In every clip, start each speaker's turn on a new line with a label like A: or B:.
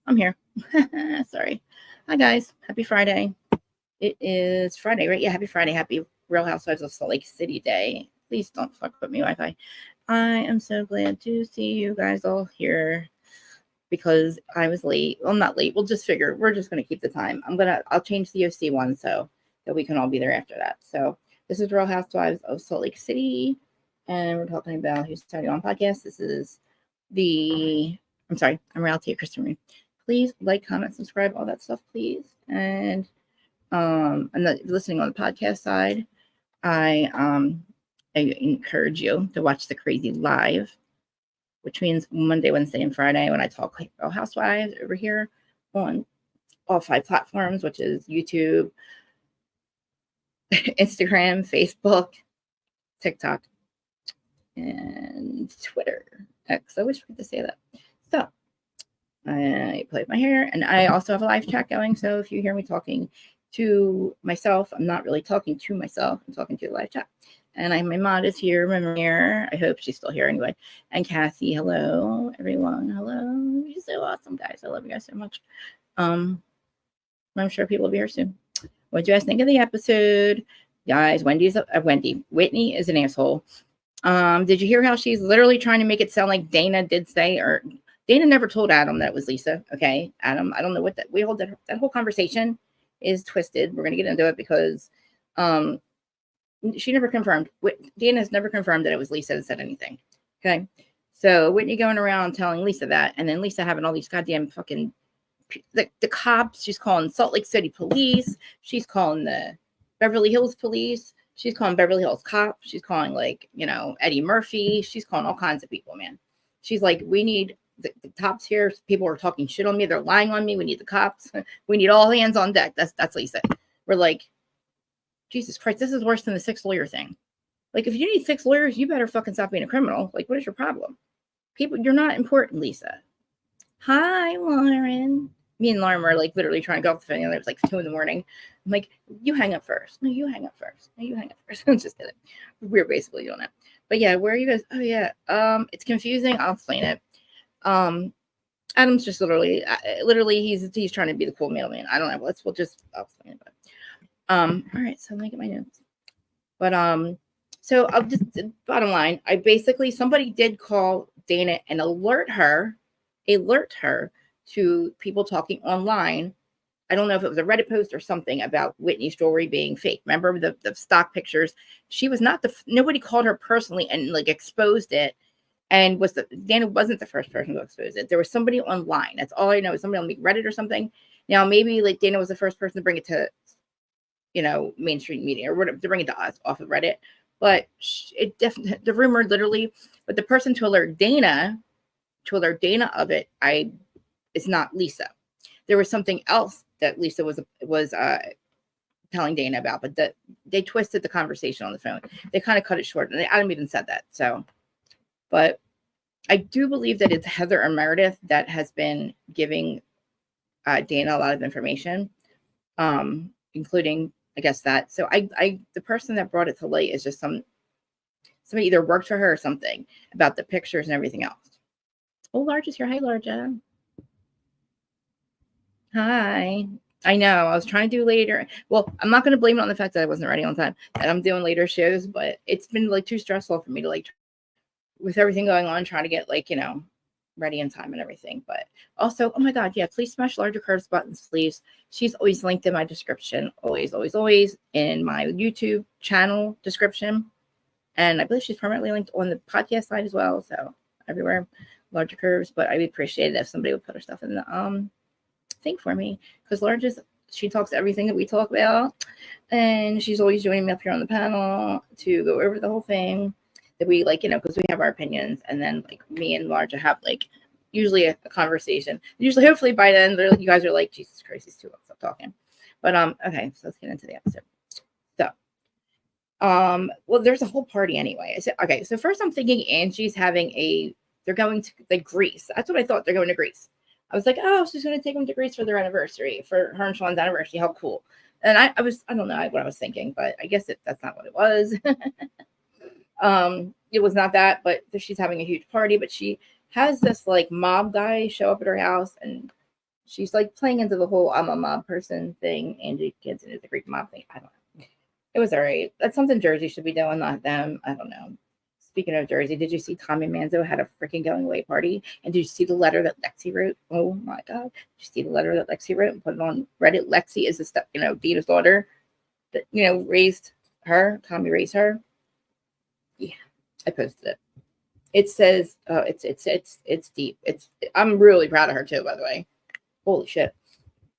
A: I'm here. Sorry. Hi, guys. Happy Friday. It is Friday, right? Yeah, happy Friday. Happy Real Housewives of Salt Lake City Day. Please don't fuck with me, Wi-Fi. I am so glad to see you guys all here because I was late. Well, I'm not late. We'll just figure. We're just going to keep the time. I'll change the OC one so that we can all be there after that. So this is Real Housewives of Salt Lake City. And we're talking about who's starting on podcast. This is I'm Reality Kristen. Please like, comment, subscribe, all that stuff, please. And listening on the podcast side, I encourage you to watch the Crazy Live, which means Monday, Wednesday, and Friday when I talk Real Housewives over here on all 5 platforms, which is YouTube, Instagram, Facebook, TikTok, and Twitter. X. I always forget to say that. So I play with my hair, and I also have a live chat going. So if you hear me talking to myself, I'm not really talking to myself. I'm talking to the live chat. And my mod is here, Mimir. I hope she's still here anyway. And Cassie, hello, everyone. Hello. You're so awesome, guys. I love you guys so much. I'm sure people will be here soon. What do you guys think of the episode? Guys, Whitney is an asshole. Did you hear how she's literally trying to make it sound like Dana did say, or Dana never told Adam that it was Lisa. Okay, Adam, I don't know what that whole conversation is twisted. We're gonna get into it because she never confirmed. Dana's never confirmed that it was Lisa that said anything. Okay, so Whitney going around telling Lisa that, and then Lisa having all these goddamn fucking the cops. She's calling Salt Lake City police. She's calling the Beverly Hills police. She's calling Beverly Hills cops. She's calling Eddie Murphy. She's calling all kinds of people, man. She's like, we need the cops here. People are talking shit on me. They're lying on me. We need the cops. We need all hands on deck. That's Lisa. We're like, Jesus Christ, this is worse than the 6 lawyer thing. Like, if you need 6 lawyers, you better fucking stop being a criminal. Like, what is your problem? People, you're not important, Lisa. Hi, Lauren. Me and Lauren were like literally trying to go off the phone. It was like 2 a.m. I'm like, you hang up first. No, you hang up first. No, you hang up first. I'm just kidding. We're basically doing that. But yeah, where are you guys? Oh yeah. It's confusing. I'll explain it. Adam's just literally he's trying to be the cool mailman. I don't know. I'll explain it. But, all right. So let me get my notes. But so I'll just bottom line. Somebody did call Dana and alert her to people talking online. I don't know if it was a Reddit post or something about Whitney's jewelry being fake. Remember the stock pictures? She was not nobody called her personally and like exposed it. And Dana wasn't the first person to expose it. There was somebody online. That's all I know. Somebody on Reddit or something. Now maybe like Dana was the first person to bring it to, mainstream media or whatever, to bring it to us off of Reddit. But it definitely, the rumor literally, but the person to alert Dana of it, it's not Lisa. There was something else that Lisa was telling Dana about, but they twisted the conversation on the phone. They kind of cut it short, and Adam even said that. So, but I do believe that it's Heather or Meredith that has been giving Dana a lot of information, including, I guess, that. So the person that brought it to light is just somebody either worked for her or something about the pictures and everything else. Oh, Large is here. Hi, Larja. Hi. I know. I was trying to do later. Well, I'm not going to blame it on the fact that I wasn't ready on time, that I'm doing later shows, but it's been like too stressful for me to with everything going on, trying to get ready in time and everything. But also, oh my God, yeah, please smash Larger Curves buttons, please. She's always linked in my description. Always, always, always in my YouTube channel description. And I believe she's permanently linked on the podcast side as well. So everywhere, Larger Curves. But I would appreciate it if somebody would put her stuff in the thing for me, because she talks everything that we talk about, and she's always joining me up here on the panel to go over the whole thing that we because we have our opinions, and then me and Larja have usually a conversation. Usually, hopefully by then you guys are like, Jesus Christ, he's too long, stop talking. But okay, so let's get into the episode. So well, there's a whole party anyway. Okay, so first I'm thinking Angie's they're going to Greece. That's what I thought. They're going to Greece. I was like, oh, she's going to take them to Greece for their anniversary, for her and Sean's anniversary. How cool. And I don't know what I was thinking, but I guess that's not what it was. It was not that, but she's having a huge party, but she has this mob guy show up at her house, and she's like playing into the whole I'm a mob person thing. Angie Gibson is a Greek mob thing. I don't know. It was all right. That's something Jersey should be doing, not them. I don't know. Speaking of Jersey, did you see Tommy Manzo had a freaking going away party? And did you see the letter that Lexi wrote? Oh my God. Did you see the letter that Lexi wrote and put it on Reddit? Lexi is the step, Dina's daughter that, raised her. Tommy raised her. Yeah, I posted it. It says, it's deep. I'm really proud of her too, by the way. Holy shit.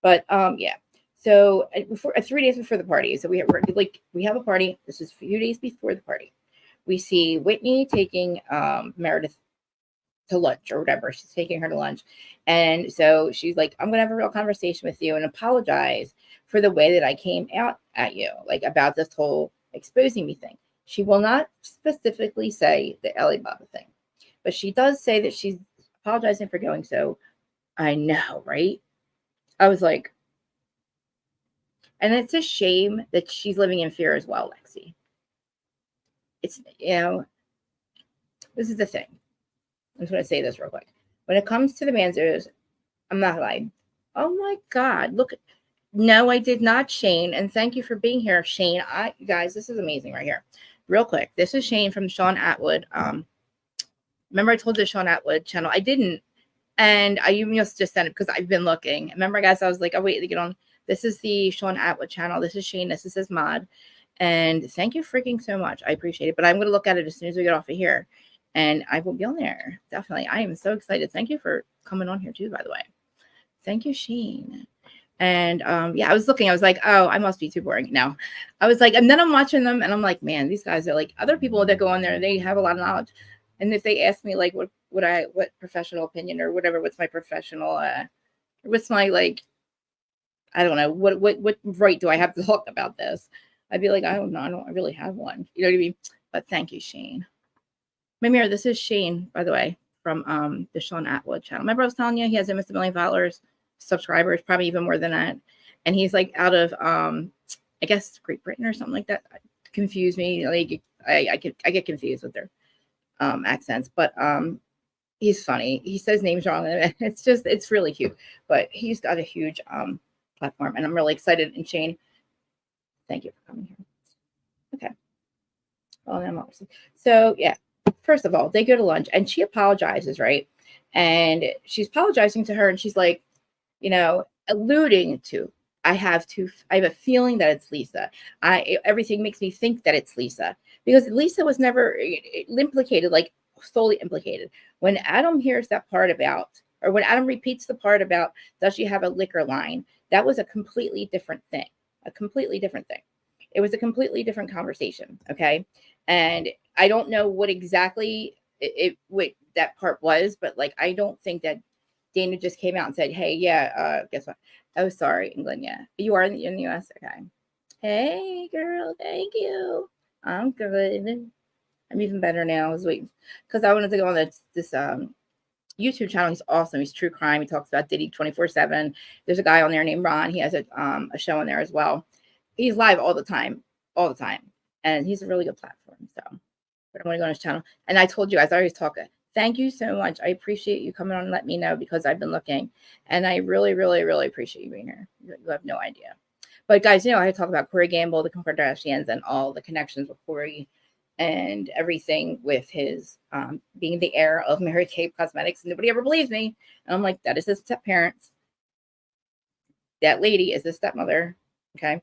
A: But yeah. So before 3 days before the party, so we have a party. This is a few days before the party. We see Whitney taking Meredith to lunch or whatever. She's taking her to lunch, and so she's like, "I'm gonna have a real conversation with you and apologize for the way that I came out at you, like about this whole exposing me thing." She will not specifically say the Alibaba thing, but she does say that she's apologizing for going so. I know, right? I was like, and it's a shame that she's living in fear as well, Lexi. It's, this is the thing. I'm just going to say this real quick. When it comes to the Manzos, I'm not lying. Oh my God. Look. No, I did not, Shane. And thank you for being here, Shane. You guys, this is amazing right here. Real quick. This is Shane from Sean Atwood. Remember I told you the Sean Atwood channel. I didn't. And I even just sent it because I've been looking. Remember, guys, I was like, oh, wait to get on. This is the Sean Atwood channel. This is Shane. This is his mod. And thank you freaking so much. I appreciate it. But I'm going to look at it as soon as we get off of here. And I will be on there. Definitely. I am so excited. Thank you for coming on here too, by the way. Thank you, Shane. And yeah, I was looking. I was like, oh, I must be too boring. No. I was like, and then I'm watching them and I'm like, man, these guys are like other people that go on there. They have a lot of knowledge. And if they ask me like what professional opinion or whatever, what's my professional what's my like, I don't know, what right do I have to talk about this? I'd be like, I don't know, I don't really have one. You know what I mean? But thank you, Shane. Mimir, this is Shane, by the way, from the Sean Atwood channel. Remember I was telling you he has almost 1 million followers, subscribers, probably even more than that. And he's like out of I guess Great Britain or something like that. Confuse me. Like I get confused with their accents, but he's funny. He says names wrong. It's really cute. But he's got a huge platform, and I'm really excited. And Shane, thank you for coming here. Okay. Well, I'm obviously so yeah. First of all, they go to lunch, and she apologizes, right? And she's apologizing to her, and she's like, alluding to, I have a feeling that it's Lisa. Everything makes me think that it's Lisa because Lisa was never implicated, like solely implicated. When Adam hears that part about, or when Adam repeats the part about, does she have a liquor line? That was a completely different thing. It was a completely different conversation. Okay. And I don't know what exactly what that part was, but like, I don't think that Dana just came out and said, hey, yeah, guess what? Oh, sorry, England. Yeah. You are in the US. Okay. Hey, girl. Thank you. I'm good. I'm even better now. I was waiting because I wanted to go on this YouTube channel. He's awesome. He's true crime. He talks about Diddy 24/7. There's a guy on there named Ron. He has a show on there as well. He's live all the time. And he's a really good platform. So, but I'm going to go on his channel. And I told you guys, I always talk. Thank you so much. I appreciate you coming on and let me know because I've been looking. And I really, really, really appreciate you being here. You have no idea. But guys, I talk about Corey Gamble, the Kardashians, and all the connections with Corey and everything with his being the heir of Mary Kay Cosmetics. Nobody ever believes me. And I'm like, that is his step parents. That lady is the stepmother. Okay.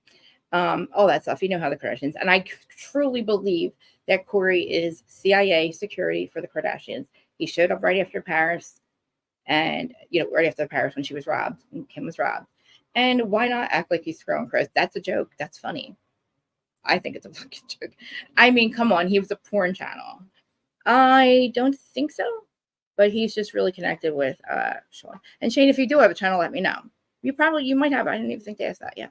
A: All that stuff. You know how the Kardashians. And I truly believe that Corey is CIA security for the Kardashians. He showed up right after Paris and, right after Paris when she was robbed and Kim was robbed. And why not act like he's throwing Chris? That's a joke. That's funny. I think it's a fucking joke. I mean, come on. He was a porn channel. I don't think so, but he's just really connected with Sean. And Shane, if you do have a channel, let me know. You might have. I didn't even think to ask that. Yeah.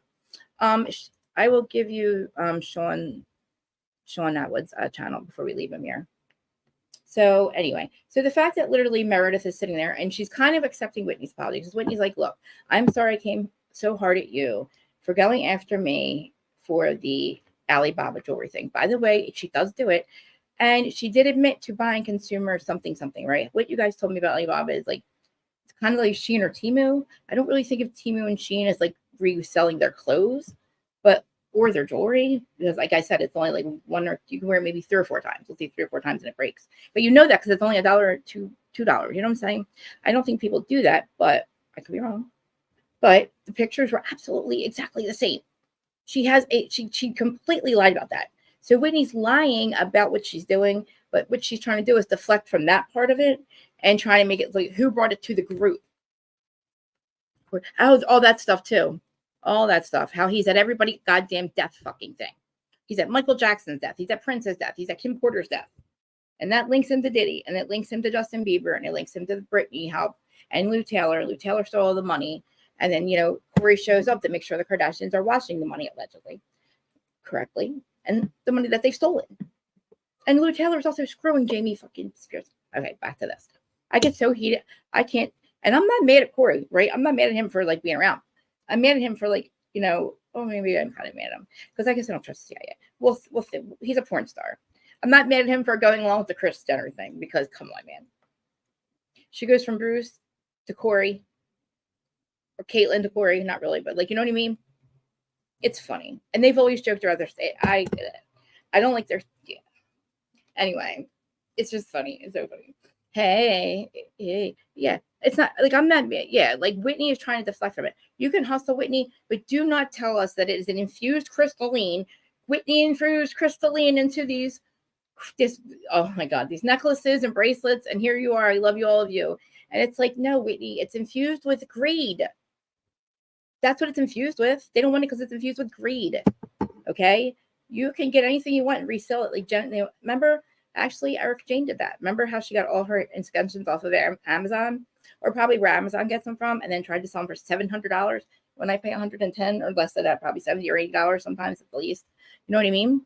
A: I will give you Sean Atwood's channel before we leave him here. So anyway, so the fact that literally Meredith is sitting there and she's kind of accepting Whitney's apology because Whitney's like, look, I'm sorry I came so hard at you for going after me for the Alibaba jewelry thing. By the way, she does do it. And she did admit to buying consumer something, right? What you guys told me about Alibaba is like, it's kind of like Shein or Temu. I don't really think of Temu and Shein as like reselling their clothes, but or their jewelry, because like I said, it's only like one, or you can wear it maybe 3 or 4 times. You'll see 3 or 4 times and it breaks. But you know that because it's only $1 or $2. You know what I'm saying? I don't think people do that, but I could be wrong. But the pictures were absolutely exactly the same. She completely lied about that. So Whitney's lying about what she's doing, but what she's trying to do is deflect from that part of it and trying to make it like who brought it to the group. All that stuff too. All that stuff. How he's at everybody's goddamn death fucking thing. He's at Michael Jackson's death. He's at Prince's death. He's at Kim Porter's death. And that links him to Diddy. And it links him to Justin Bieber. And it links him to Britney and Lou Taylor. Lou Taylor stole all the money. And then, Corey shows up to make sure the Kardashians are washing the money allegedly correctly. And the money that they've stolen. And Lou Taylor's also screwing Jamie fucking Spears. Okay, back to this. I get so heated. I can't. And I'm not mad at Corey, right? I'm not mad at him for like being around. I'm mad at him for like, maybe I'm kind of mad at him because I guess I don't trust the CIA. We'll see. He's a porn star. I'm not mad at him for going along with the Kris Jenner thing because come on, man. She goes from Bruce to Corey or Caitlyn to Corey. Not really, but like, you know what I mean? It's funny. And they've always joked around their state. I get it. I don't like their, yeah. Anyway, it's just funny. It's so funny. Hey, yeah. It's not like I'm not, yeah, like Whitney is trying to deflect from it. You can hustle Whitney, but do not tell us that it is an infused crystalline. Whitney infused crystalline into oh my God, these necklaces and bracelets. And here you are. I love you, all of you. And it's like, no, Whitney, it's infused with greed. That's what it's infused with. They don't want it because it's infused with greed. Okay. You can get anything you want and resell it. Like Jen, remember, actually, Eric Jane did that. Remember how she got all her extensions off of Amazon, or probably where Amazon gets them from, and then tried to sell them for $700 when I pay $110 or less than that, probably $70 or $80 sometimes at the least. You know what I mean?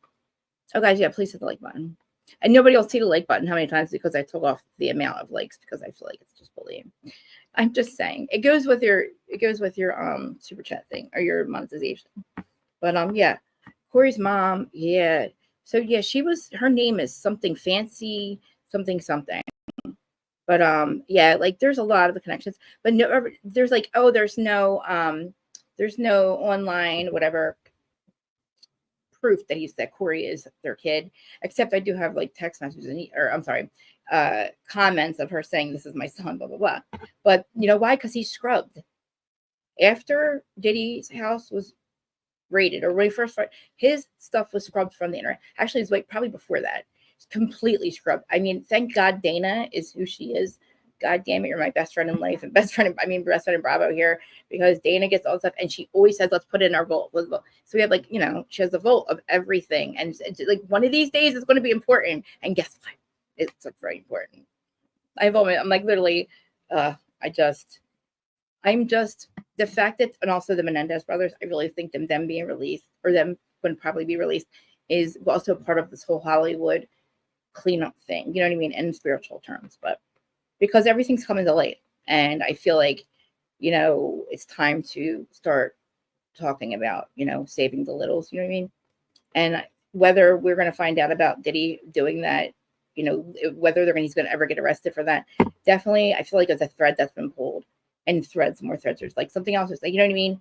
A: Oh, guys, yeah, please hit the like button. And nobody will see the like button how many times because I took off the amount of likes because I feel like it's just bullying. I'm just saying it goes with your super chat thing or your monetization. But yeah, Corey's mom, yeah. So yeah, her name is something fancy, something. But yeah, like there's a lot of the connections, but no, there's like, there's no online whatever proof that Corey is their kid, except I do have like text messages comments of her saying this is my son, blah blah blah. But you know why? Because he's scrubbed. After Diddy's house was raided, or when he first started, his stuff was scrubbed from the internet. Actually, it's like probably before that. It's completely scrubbed. I mean, thank God Dana is who she is. God damn it, you're my best friend in life and best friend in Bravo here, because Dana gets all the stuff and she always says, let's put it in our vault. So we have like, she has a vault of everything. And it's like one of these days it's going to be important. And guess what? It's like very important. I'm like literally, I'm just the fact that, and also the Menendez brothers, I really think them being released, or them would probably be released, is also part of this whole Hollywood cleanup thing. You know what I mean? In spiritual terms, but because everything's coming to light. And I feel like, it's time to start talking about, saving the littles, you know what I mean? And whether we're going to find out about Diddy doing that, whether he's going to ever get arrested for that, definitely, I feel like it's a thread that's been pulled, and more threads. There's like something else. It's like, you know what I mean?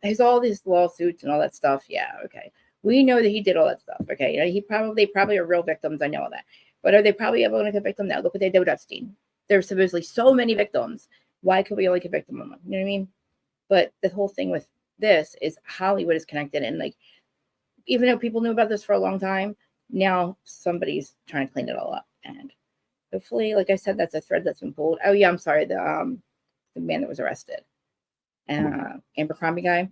A: There's all these lawsuits and all that stuff. Yeah. Okay. We know that he did all that stuff. Okay. They probably are real victims. I know all that, but are they probably ever going to convict them? Now look what they did with Epstein. There's supposedly so many victims. Why could we only convict them on one? You know what I mean? But the whole thing with this is Hollywood is connected. And like, even though people knew about this for a long time, now somebody's trying to clean it all up. And hopefully, like I said, that's a thread that's been pulled. Oh yeah, I'm sorry. The man that was arrested, Abercrombie guy,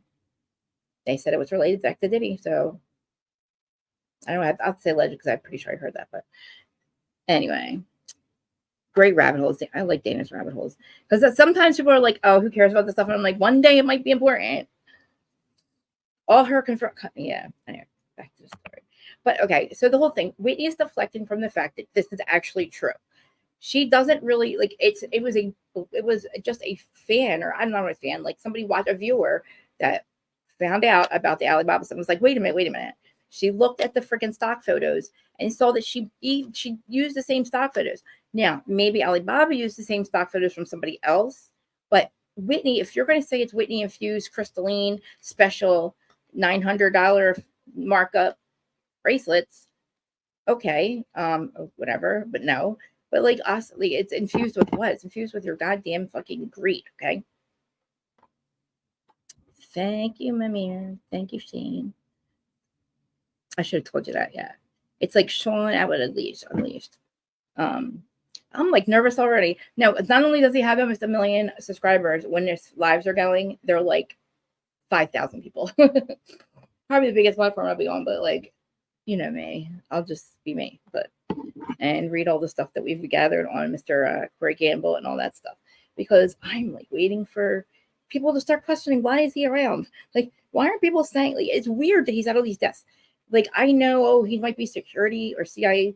A: they said it was related back to Diddy. So I don't know. I'll say alleged because I'm pretty sure I heard that. But anyway, great rabbit holes. I like Dana's rabbit holes because sometimes people are like, "Oh, who cares about this stuff?" And I'm like, one day it might be important. All her yeah. Anyway, back to the story. But okay, so the whole thing, Whitney is deflecting from the fact that this is actually true. She doesn't really like it was just a fan, or I'm not a fan, like somebody a viewer that found out about the Alibaba stuff and was like, wait a minute. She looked at the freaking stock photos and saw that she used the same stock photos. Now, maybe Alibaba used the same stock photos from somebody else, But Whitney, if you're going to say it's Whitney infused crystalline special $900 markup bracelets, okay, whatever, but no. But like honestly, it's infused with what? It's infused with your goddamn fucking greed, okay? Thank you, Mimir. Thank you, Shane. I should have told you that, yeah. It's like Sean out with Unleashed. I'm like nervous already. No, not only does he have almost 1 million subscribers, when his lives are going, they're like 5,000 people. Probably the biggest platform I'll be on, but like, you know me, I'll just be me, and read all the stuff that we've gathered on Mr. Corey Gamble and all that stuff, because I'm like waiting for people to start questioning, why is he around? Like, why aren't people saying, like, it's weird that he's at all these deaths. Like, I know, oh, he might be security or CIA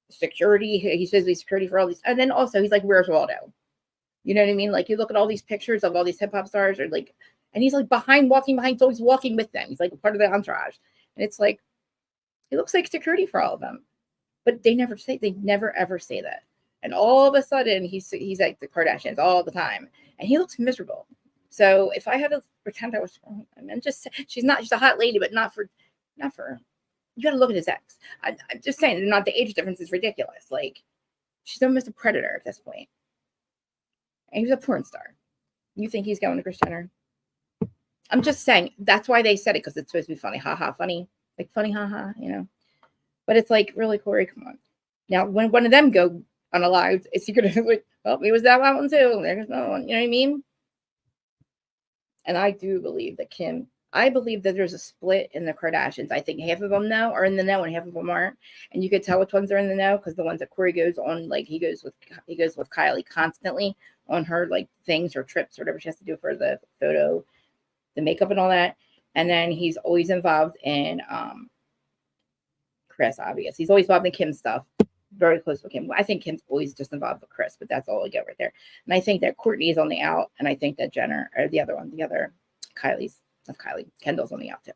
A: security. He says he's security for all these. And then also he's like, where's Waldo? You know what I mean? Like, you look at all these pictures of all these hip hop stars, or like, and he's like walking behind, so he's walking with them. He's like a part of the entourage. And it's like, he looks like security for all of them. But they never ever say that. And all of a sudden he's like the Kardashians all the time. And he looks miserable. So if I had to pretend I was, and just she's a hot lady, but not for you got to look at his ex. I'm just saying, not the age difference is ridiculous. Like, she's almost a predator at this point. And he's a porn star. You think he's going to Kris Jenner? I'm just saying, that's why they said it, because it's supposed to be funny. Ha ha, funny. Like, funny, ha ha, you know? But it's like, really, Corey, come on. Now, when one of them go unalived, is he going to like, well, he was that one too. There's no one. You know what I mean? And I do believe that I believe that there's a split in the Kardashians. I think half of them now are in the know and half of them aren't. And you could tell which ones are in the know, because the ones that Corey goes on, like he goes with Kylie constantly on her like things or trips or whatever she has to do for the photo, the makeup and all that. And then he's always involved in Kris, obvious. He's always involved in Kim's stuff. Very close with Kim. I think Kim's always just involved with Kris, but that's all I get right there. And I think that Kourtney is on the out, and I think that Jenner, or the other Kendall's on the out too.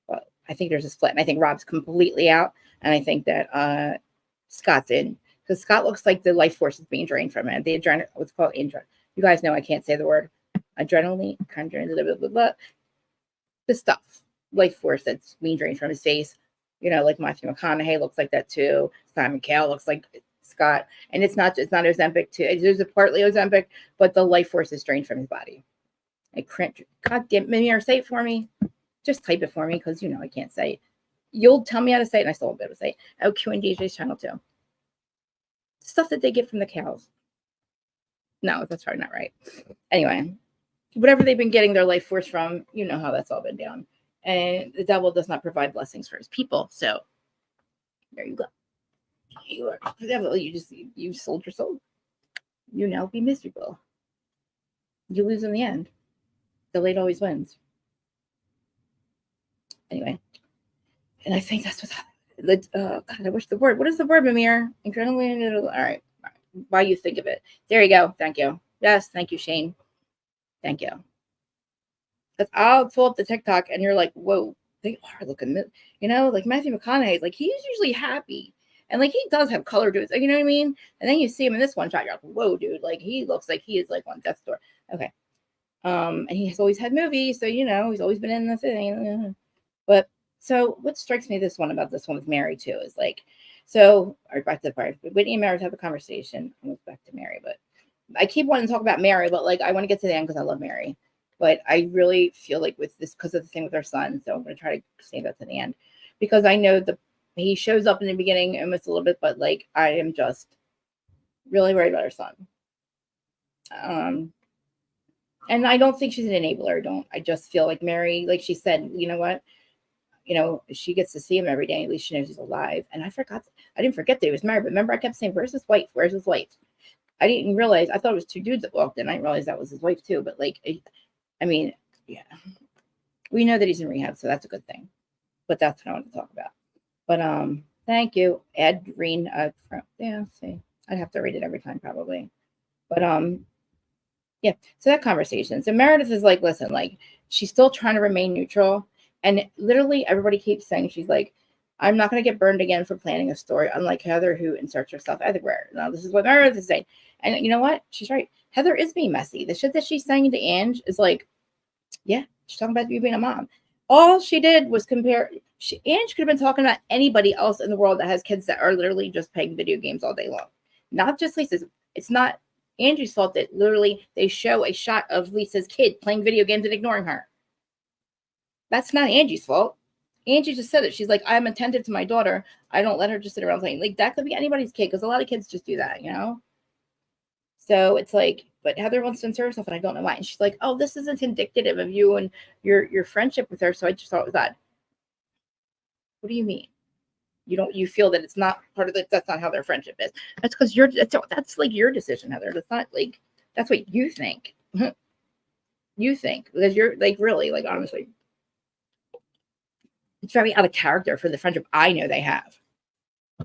A: But I think there's a split, and I think Rob's completely out, and I think that Scott's in, because Scott looks like the life force is being drained from him. The adrenaline, what's called adrenaline. You guys know I can't say the word adrenaline. Blah, blah, blah. The stuff, life force that's being drained from his face. You know, like Matthew McConaughey looks like that too. Simon Cowell looks like Scott, and it's not Ozempic too. There's a partly Ozempic, but the life force is drained from his body. God damn, Mimir, say it for me. Just type it for me, because you know I can't say it. You'll tell me how to say it, and I still won't be able to say it. Oh, Q and DJ's channel too. Stuff that they get from the cows. No, that's probably not right. Anyway, whatever they've been getting their life force from, you know how that's all been down. And the devil does not provide blessings for his people. So there you go. You are the devil. You sold your soul. You now be miserable. You lose in the end. Delayed always wins. Anyway. And I think that's what's happening. God, I wish the word. What is the word, Mimir? Adrenaline. All right. Why you think of it. There you go. Thank you. Yes. Thank you, Shane. Thank you. I'll pull up the TikTok and you're like, whoa, they are looking, you know, like Matthew McConaughey, like he's usually happy. And like he does have color to it, you know what I mean? And then you see him in this one shot, you're like, whoa, dude, like he looks like he is like on death's door. Okay. And he has always had movies, so you know, he's always been in the thing. But so what strikes me about this one with Mary too is like, so all right, back to the part. Whitney and Meredith have a conversation. Almost back to Mary, but I keep wanting to talk about Mary, but like I want to get to the end because I love Mary. But I really feel like with this, because of the thing with our son, so I'm going to try to save that to the end, because I know he shows up in the beginning almost a little bit, but like I am just really worried about our son. And I don't think she's an enabler. I just feel like Mary, like she said, you know what? You know, she gets to see him every day. At least she knows he's alive. And I didn't forget that he was married. But remember, I kept saying, where's his wife? Where's his wife? I didn't realize, I thought it was 2 dudes that walked in. I didn't realize that was his wife too. But like, I mean, yeah, we know that he's in rehab, so that's a good thing. But that's what I want to talk about. But thank you, Ed Green. Yeah, see, I'd have to read it every time probably. But yeah. So that conversation. So Meredith is like, listen, like she's still trying to remain neutral, and literally everybody keeps saying she's like, I'm not going to get burned again for planning a story, unlike Heather, who inserts herself everywhere. Now, this is what Meredith is saying. And you know what? She's right. Heather is being messy. The shit that she's saying to Ange is like, yeah, she's talking about you being a mom. All she did was compare. Ange could have been talking about anybody else in the world that has kids that are literally just playing video games all day long. Not just Lisa's. It's not Angie's fault that literally they show a shot of Lisa's kid playing video games and ignoring her. That's not Angie's fault. Angie just said it. She's like, I'm attentive to my daughter. I don't let her just sit around playing. Like, that could be anybody's kid, because a lot of kids just do that, you know? So it's like, but Heather wants to insert herself, and I don't know why. And she's like, oh, this isn't indicative of you and your friendship with her, so I just thought it was odd. What do you mean? You feel that it's not part of that's not how their friendship is. That's because that's like your decision, Heather. That's not like, that's what you think. You think, because you're like, really, like, honestly, it's very out of character for the friendship I know they have.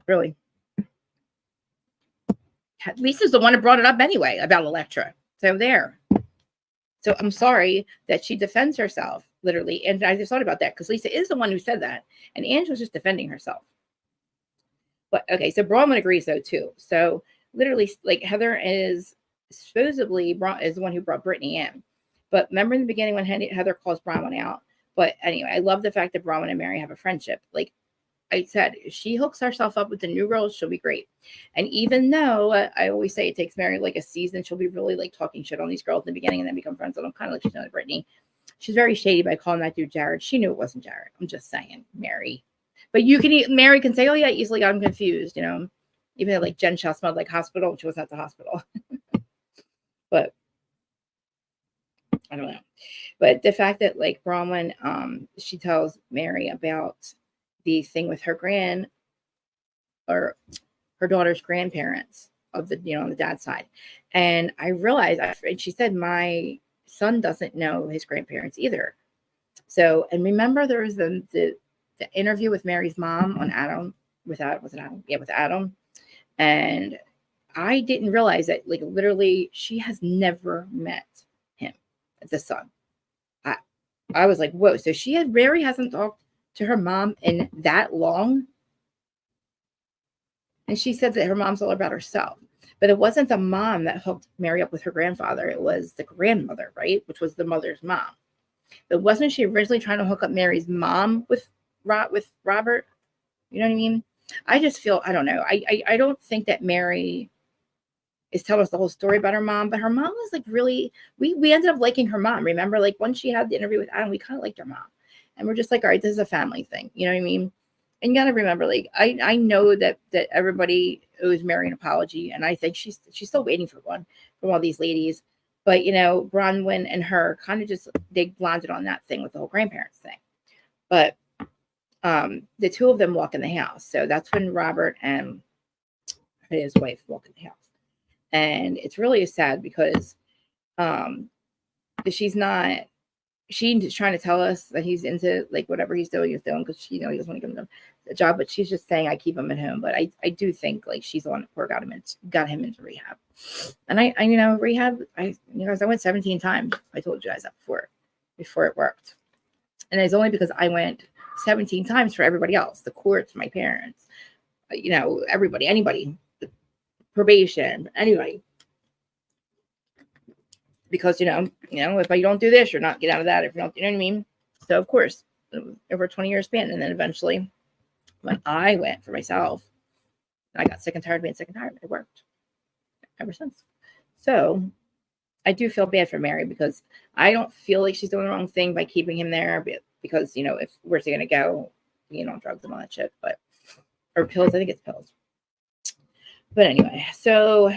A: Really. Lisa's the one who brought it up anyway about Electra. So there. So I'm sorry that she defends herself, literally. And I just thought about that because Lisa is the one who said that. And Ange was just defending herself. But okay, so Bronwyn agrees though too. So literally, like, Heather is supposedly is the one who brought Brittany in. But remember in the beginning when Heather calls Bronwyn out. But anyway, I love the fact that Bronwyn and Mary have a friendship. Like I said, if she hooks herself up with the new girls, she'll be great. And even though I always say it takes Mary like a season, she'll be really like talking shit on these girls in the beginning and then become friends with them, kind of like she's done with Brittany. She's very shady by calling that dude Jared. She knew it wasn't Jared. I'm just saying, Mary. But Mary can say, oh yeah, easily got him confused, you know, even though like Jen Shaw smelled like hospital, which was not the hospital. But I don't know. But the fact that like Bronwyn, she tells Mary about the thing with her daughter's grandparents of the, on the dad's side. And I realized, she said, my son doesn't know his grandparents either. So, and remember there was the interview with Mary's mom on Adam, with Adam. Yeah, with Adam. And I didn't realize that, like, literally she has never met him, the son. I was like, whoa. So Mary hasn't talked to her mom in that long. And she said that her mom's all about herself. But it wasn't the mom that hooked Mary up with her grandfather. It was the grandmother, right? Which was the mother's mom. But wasn't she originally trying to hook up Mary's mom with Robert? You know what I mean? I just feel, I don't know. I don't think that Mary is telling us the whole story about her mom, but her mom was like really, we ended up liking her mom. Remember, like once she had the interview with Adam, we kind of liked her mom. And we're just like, all right, this is a family thing. You know what I mean? And you got to remember, like, I know that everybody owes Mary an apology. And I think she's still waiting for one from all these ladies. But, Bronwyn and her kind of just, they blinded on that thing with the whole grandparents thing. But the two of them walk in the house. So that's when Robert and his wife walk in the house. And it's really sad because she's trying to tell us that he's into like whatever he's doing because he doesn't want to give him a job, but she's just saying I keep him at home. But I do think like she's the one who got him into rehab. And I rehab, I went 17 times. I told you guys that before it worked. And it's only because I went 17 times for everybody else, the courts, my parents, everybody, anybody, probation, anybody. Because, if you don't do this, you're not get out of that. If you don't, you know what I mean? So, of course, over a 20-year span. And then eventually, when I went for myself, I got sick and tired of being sick and tired. It worked ever since. So, I do feel bad for Mary because I don't feel like she's doing the wrong thing by keeping him there. Because, if where's he going to go? Drugs and all that shit. Or pills. I think it's pills. But anyway, so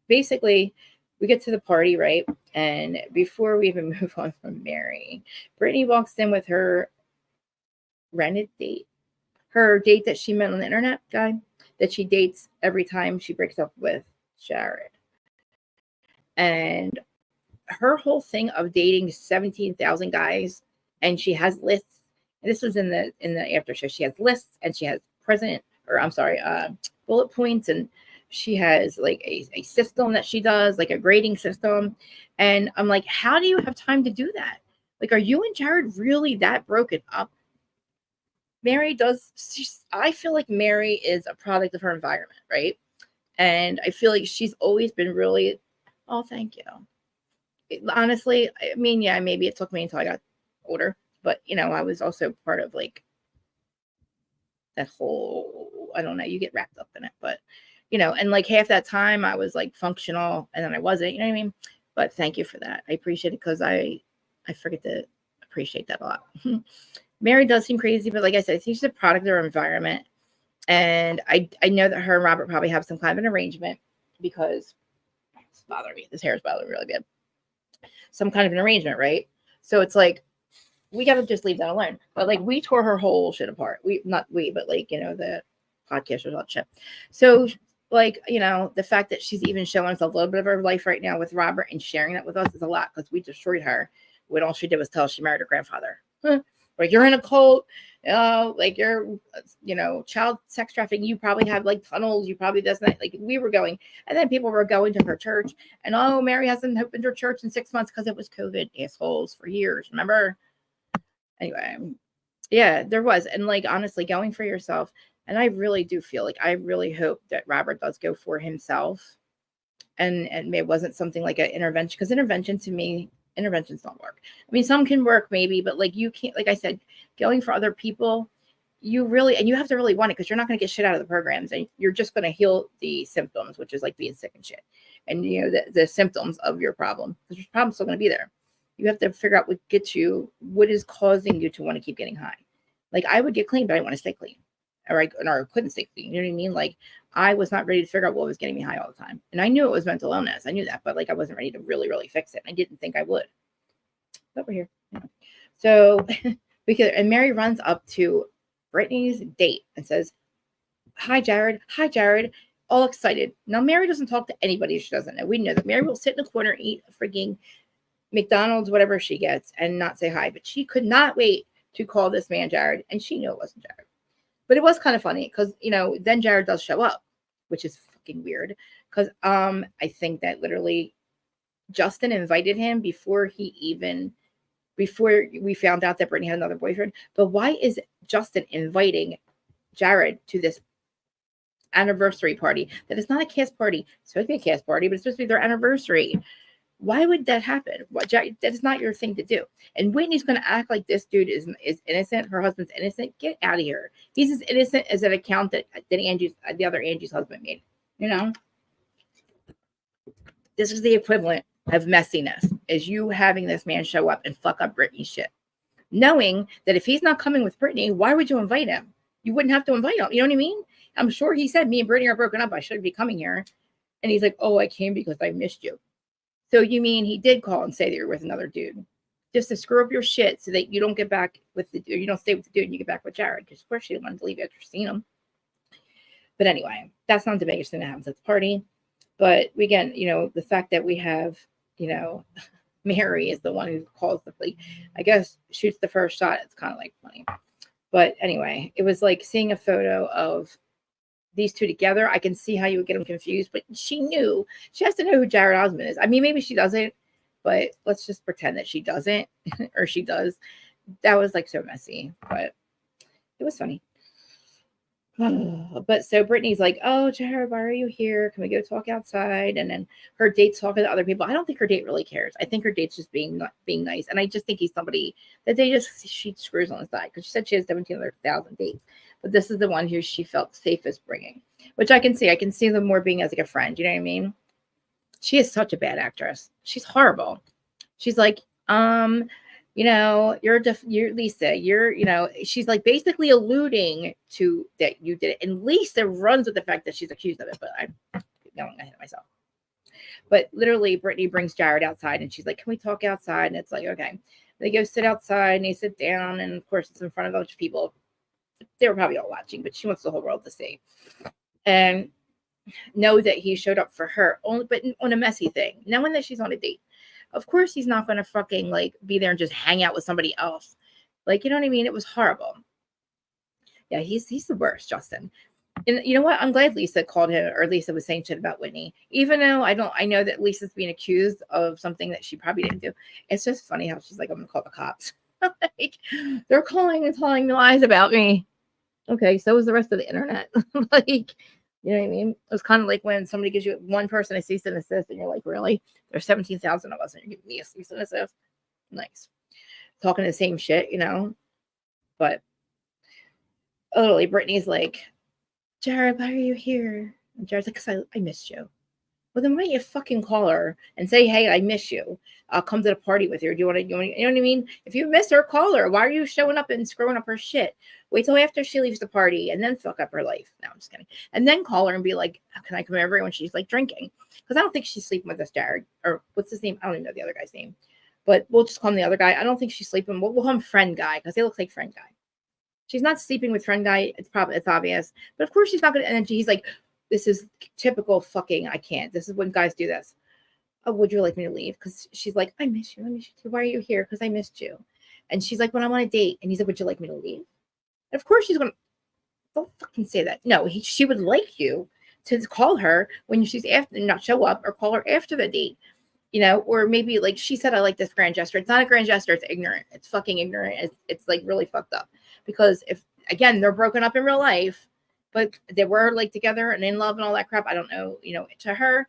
A: basically, we get to the party, right? And before we even move on from Mary, Brittany walks in with her rented date. Her date that she met on the internet guy that she dates every time she breaks up with Jared. And her whole thing of dating 17,000 guys, and she has lists. And this was in the after show. She has lists and she has bullet points, and she has like a system that she does, like a grading system. And I'm like, how do you have time to do that? Like, are you and Jared really that broken up? I feel like Mary is a product of her environment, right? And I feel like she's always been really Oh, thank you. Honestly, I mean, yeah, maybe it took me until I got older, but I was also part of like that whole, I don't know, you get wrapped up in it, but and like half that time I was like functional and then I wasn't, you know what I mean? But thank you for that. I appreciate it because I forget to appreciate that a lot. Mary does seem crazy, but like I said, she's a product of her environment. And I know that her and Robert probably have some kind of an arrangement because it's bothering me. This hair is bothering me really bad. Some kind of an arrangement, right? So it's like we gotta just leave that alone. But like we tore her whole shit apart. Not we, but like the podcasters, all that shit. So like the fact that she's even showing us a little bit of her life right now with Robert and sharing that with us is a lot because we destroyed her when all she did was tell us she married her grandfather. Like you're in a cult, like you're child sex trafficking, you probably have like tunnels, you probably doesn't, like we were going, and then people were going to her church and Mary hasn't opened her church in 6 months because it was COVID, assholes, for years, remember? Anyway, yeah, there was. And like honestly, going for yourself, and I really do feel like I really hope that Robert does go for himself and it wasn't something like an intervention, because interventions don't work. I mean, some can work maybe, but like you can't, like I said, going for other people, you have to really want it because you're not going to get shit out of the programs and you're just going to heal the symptoms, which is like being sick and shit. And the symptoms of your problem, because your problem's still going to be there. You have to figure out what is causing you to want to keep getting high. Like I would get clean, but I want to stay clean. Or I couldn't stay clean. You know what I mean? Like I was not ready to figure out what was getting me high all the time. And I knew it was mental illness. I knew that, but like I wasn't ready to really, really fix it. I didn't think I would. Over here. Yeah. So and Mary runs up to Brittany's date and says, Hi, Jared. Hi, Jared. All excited. Now, Mary doesn't talk to anybody she doesn't know. We know that Mary will sit in the corner, eat a freaking McDonald's, whatever she gets, and not say hi. But she could not wait to call this man Jared. And she knew it wasn't Jared. But it was kind of funny because, then Jared does show up, which is fucking weird. Because I think that literally Justin invited him before we found out that Brittany had another boyfriend. But why is Justin inviting Jared to this anniversary party that is not a cast party? It's supposed to be a cast party, but it's supposed to be their anniversary. Why would that happen? That is not your thing to do. And Whitney's going to act like this dude is innocent. Her husband's innocent. Get out of here. He's as innocent as an account that the other Angie's husband made. This is the equivalent of messiness, is you having this man show up and fuck up Brittany's shit. Knowing that if he's not coming with Brittany, why would you invite him? You wouldn't have to invite him. You know what I mean? I'm sure he said, me and Brittany are broken up. I shouldn't be coming here. And he's like, oh, I came because I missed you. So you mean he did call and say that you're with another dude just to screw up your shit so that you don't get back with the dude, you don't stay with the dude and you get back with Jared, because of course she didn't want to leave after seeing him. But anyway, that's not the biggest thing that happens at the party. But again, the fact that we have, Mary is the one who calls the police, I guess, shoots the first shot. It's kind of like funny. But anyway, it was like seeing a photo of these two together. I can see how you would get them confused, but she has to know who Jared Osmond is. I mean, maybe she doesn't, but let's just pretend that she doesn't, or she does. That was like so messy, but it was funny. But so Brittany's like, oh, Jared, why are you here? Can we go talk outside? And then her date's talking to other people. I don't think her date really cares. I think her date's just being nice. And I just think he's somebody that she screws on the side, because she said she has 17,000 dates. But this is the one who she felt safest bringing, which I can see. I can see them more being as like a friend. You know what I mean? She is such a bad actress. She's horrible. She's like, you're Lisa, she's like basically alluding to that you did it. And Lisa runs with the fact that she's accused of it, but I'm going ahead of myself. But literally Brittany brings Jared outside and she's like, can we talk outside? And it's like, okay. They go sit outside and they sit down. And of course it's in front of a bunch of people. They were probably all watching, but she wants the whole world to see. And know that he showed up for her, but on a messy thing, knowing that she's on a date. Of course, he's not going to fucking like be there and just hang out with somebody else. Like, you know what I mean? It was horrible. Yeah, he's the worst, Justin. And you know what? I'm glad Lisa called him, or Lisa was saying shit about Whitney, even though I know that Lisa's being accused of something that she probably didn't do. It's just funny how she's like, I'm going to call the cops. Like, they're calling and telling lies about me. Okay, so is the rest of the internet. Like, You know what I mean? It was kind of like when somebody gives you one person a cease and desist, and you're like, really? There's 17,000 of us, and you're giving me a cease and desist? Nice. Talking the same shit, But literally, Brittany's like, Jared, why are you here? And Jared's like, because I missed you. Well, then why don't you fucking call her and say, hey, I miss you. I'll come to the party with you. Do you want to, you know what I mean? If you miss her, call her. Why are you showing up and screwing up her shit? Wait till after she leaves the party and then fuck up her life. No, I'm just kidding. And then call her and be like, can I come over when she's like drinking? Because I don't think she's sleeping with this Jared. Or what's his name? I don't even know the other guy's name. But we'll just call him the other guy. I don't think she's sleeping. We'll call him friend guy because they look like friend guy. She's not sleeping with friend guy. It's obvious. But of course she's not going to. And then he's like, this is typical fucking, I can't. This is when guys do this. Oh, would you like me to leave? Because she's like, I miss you. I miss you too. Why are you here? Because I missed you. And she's like, when I'm on a date. And he's like, would you like me to leave? And of course she's going to, don't fucking say that. No, she would like you to call her when she's after, not show up, or call her after the date. Or maybe like she said, I like this grand gesture. It's not a grand gesture. It's ignorant. It's fucking ignorant. It's like really fucked up. Because if, again, they're broken up in real life, but they were like together and in love and all that crap. I don't know, to her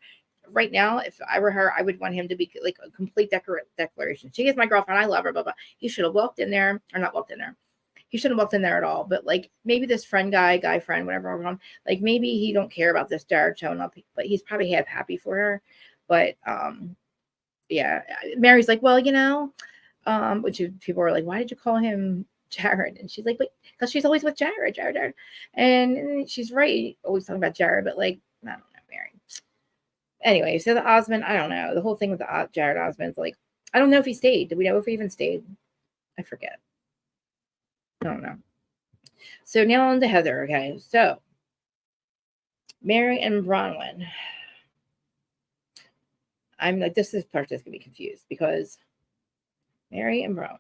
A: right now, if I were her, I would want him to be like a complete declaration. She is my girlfriend. I love her, blah, blah. He should have walked in there, or not walked in there. He shouldn't have walked in there at all. But like maybe this guy friend, whatever, like maybe he don't care about this Jared showing up, but he's probably half happy for her. But yeah, Mary's like, well, which people are like, why did you call him Jared? And she's like, but because she's always with Jared. And she's right, always talking about Jared, but like, I don't know, Mary. Anyway, so the Osmond, I don't know. The whole thing with the Jared Osmond's like, I don't know if he stayed. Did we know if he even stayed? I forget. I don't know. So now on to Heather. Okay, so Mary and Bronwyn. I'm like, this part that's gonna be confused because Mary and Bronwyn.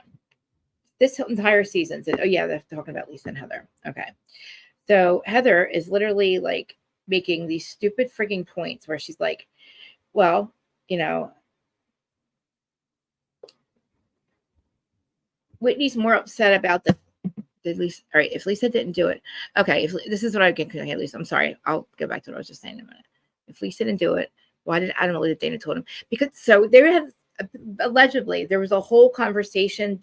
A: This entire season. Oh yeah, they're talking about Lisa and Heather. Okay, so Heather is literally like making these stupid freaking points where she's like, well, Whitney's more upset about the Lisa. All right, if Lisa didn't do it, okay. If this is what I get, okay, Lisa, I'm sorry. I'll go back to what I was just saying in a minute. If Lisa didn't do it, why did I don't know that Dana told him? Because so there had allegedly there was a whole conversation,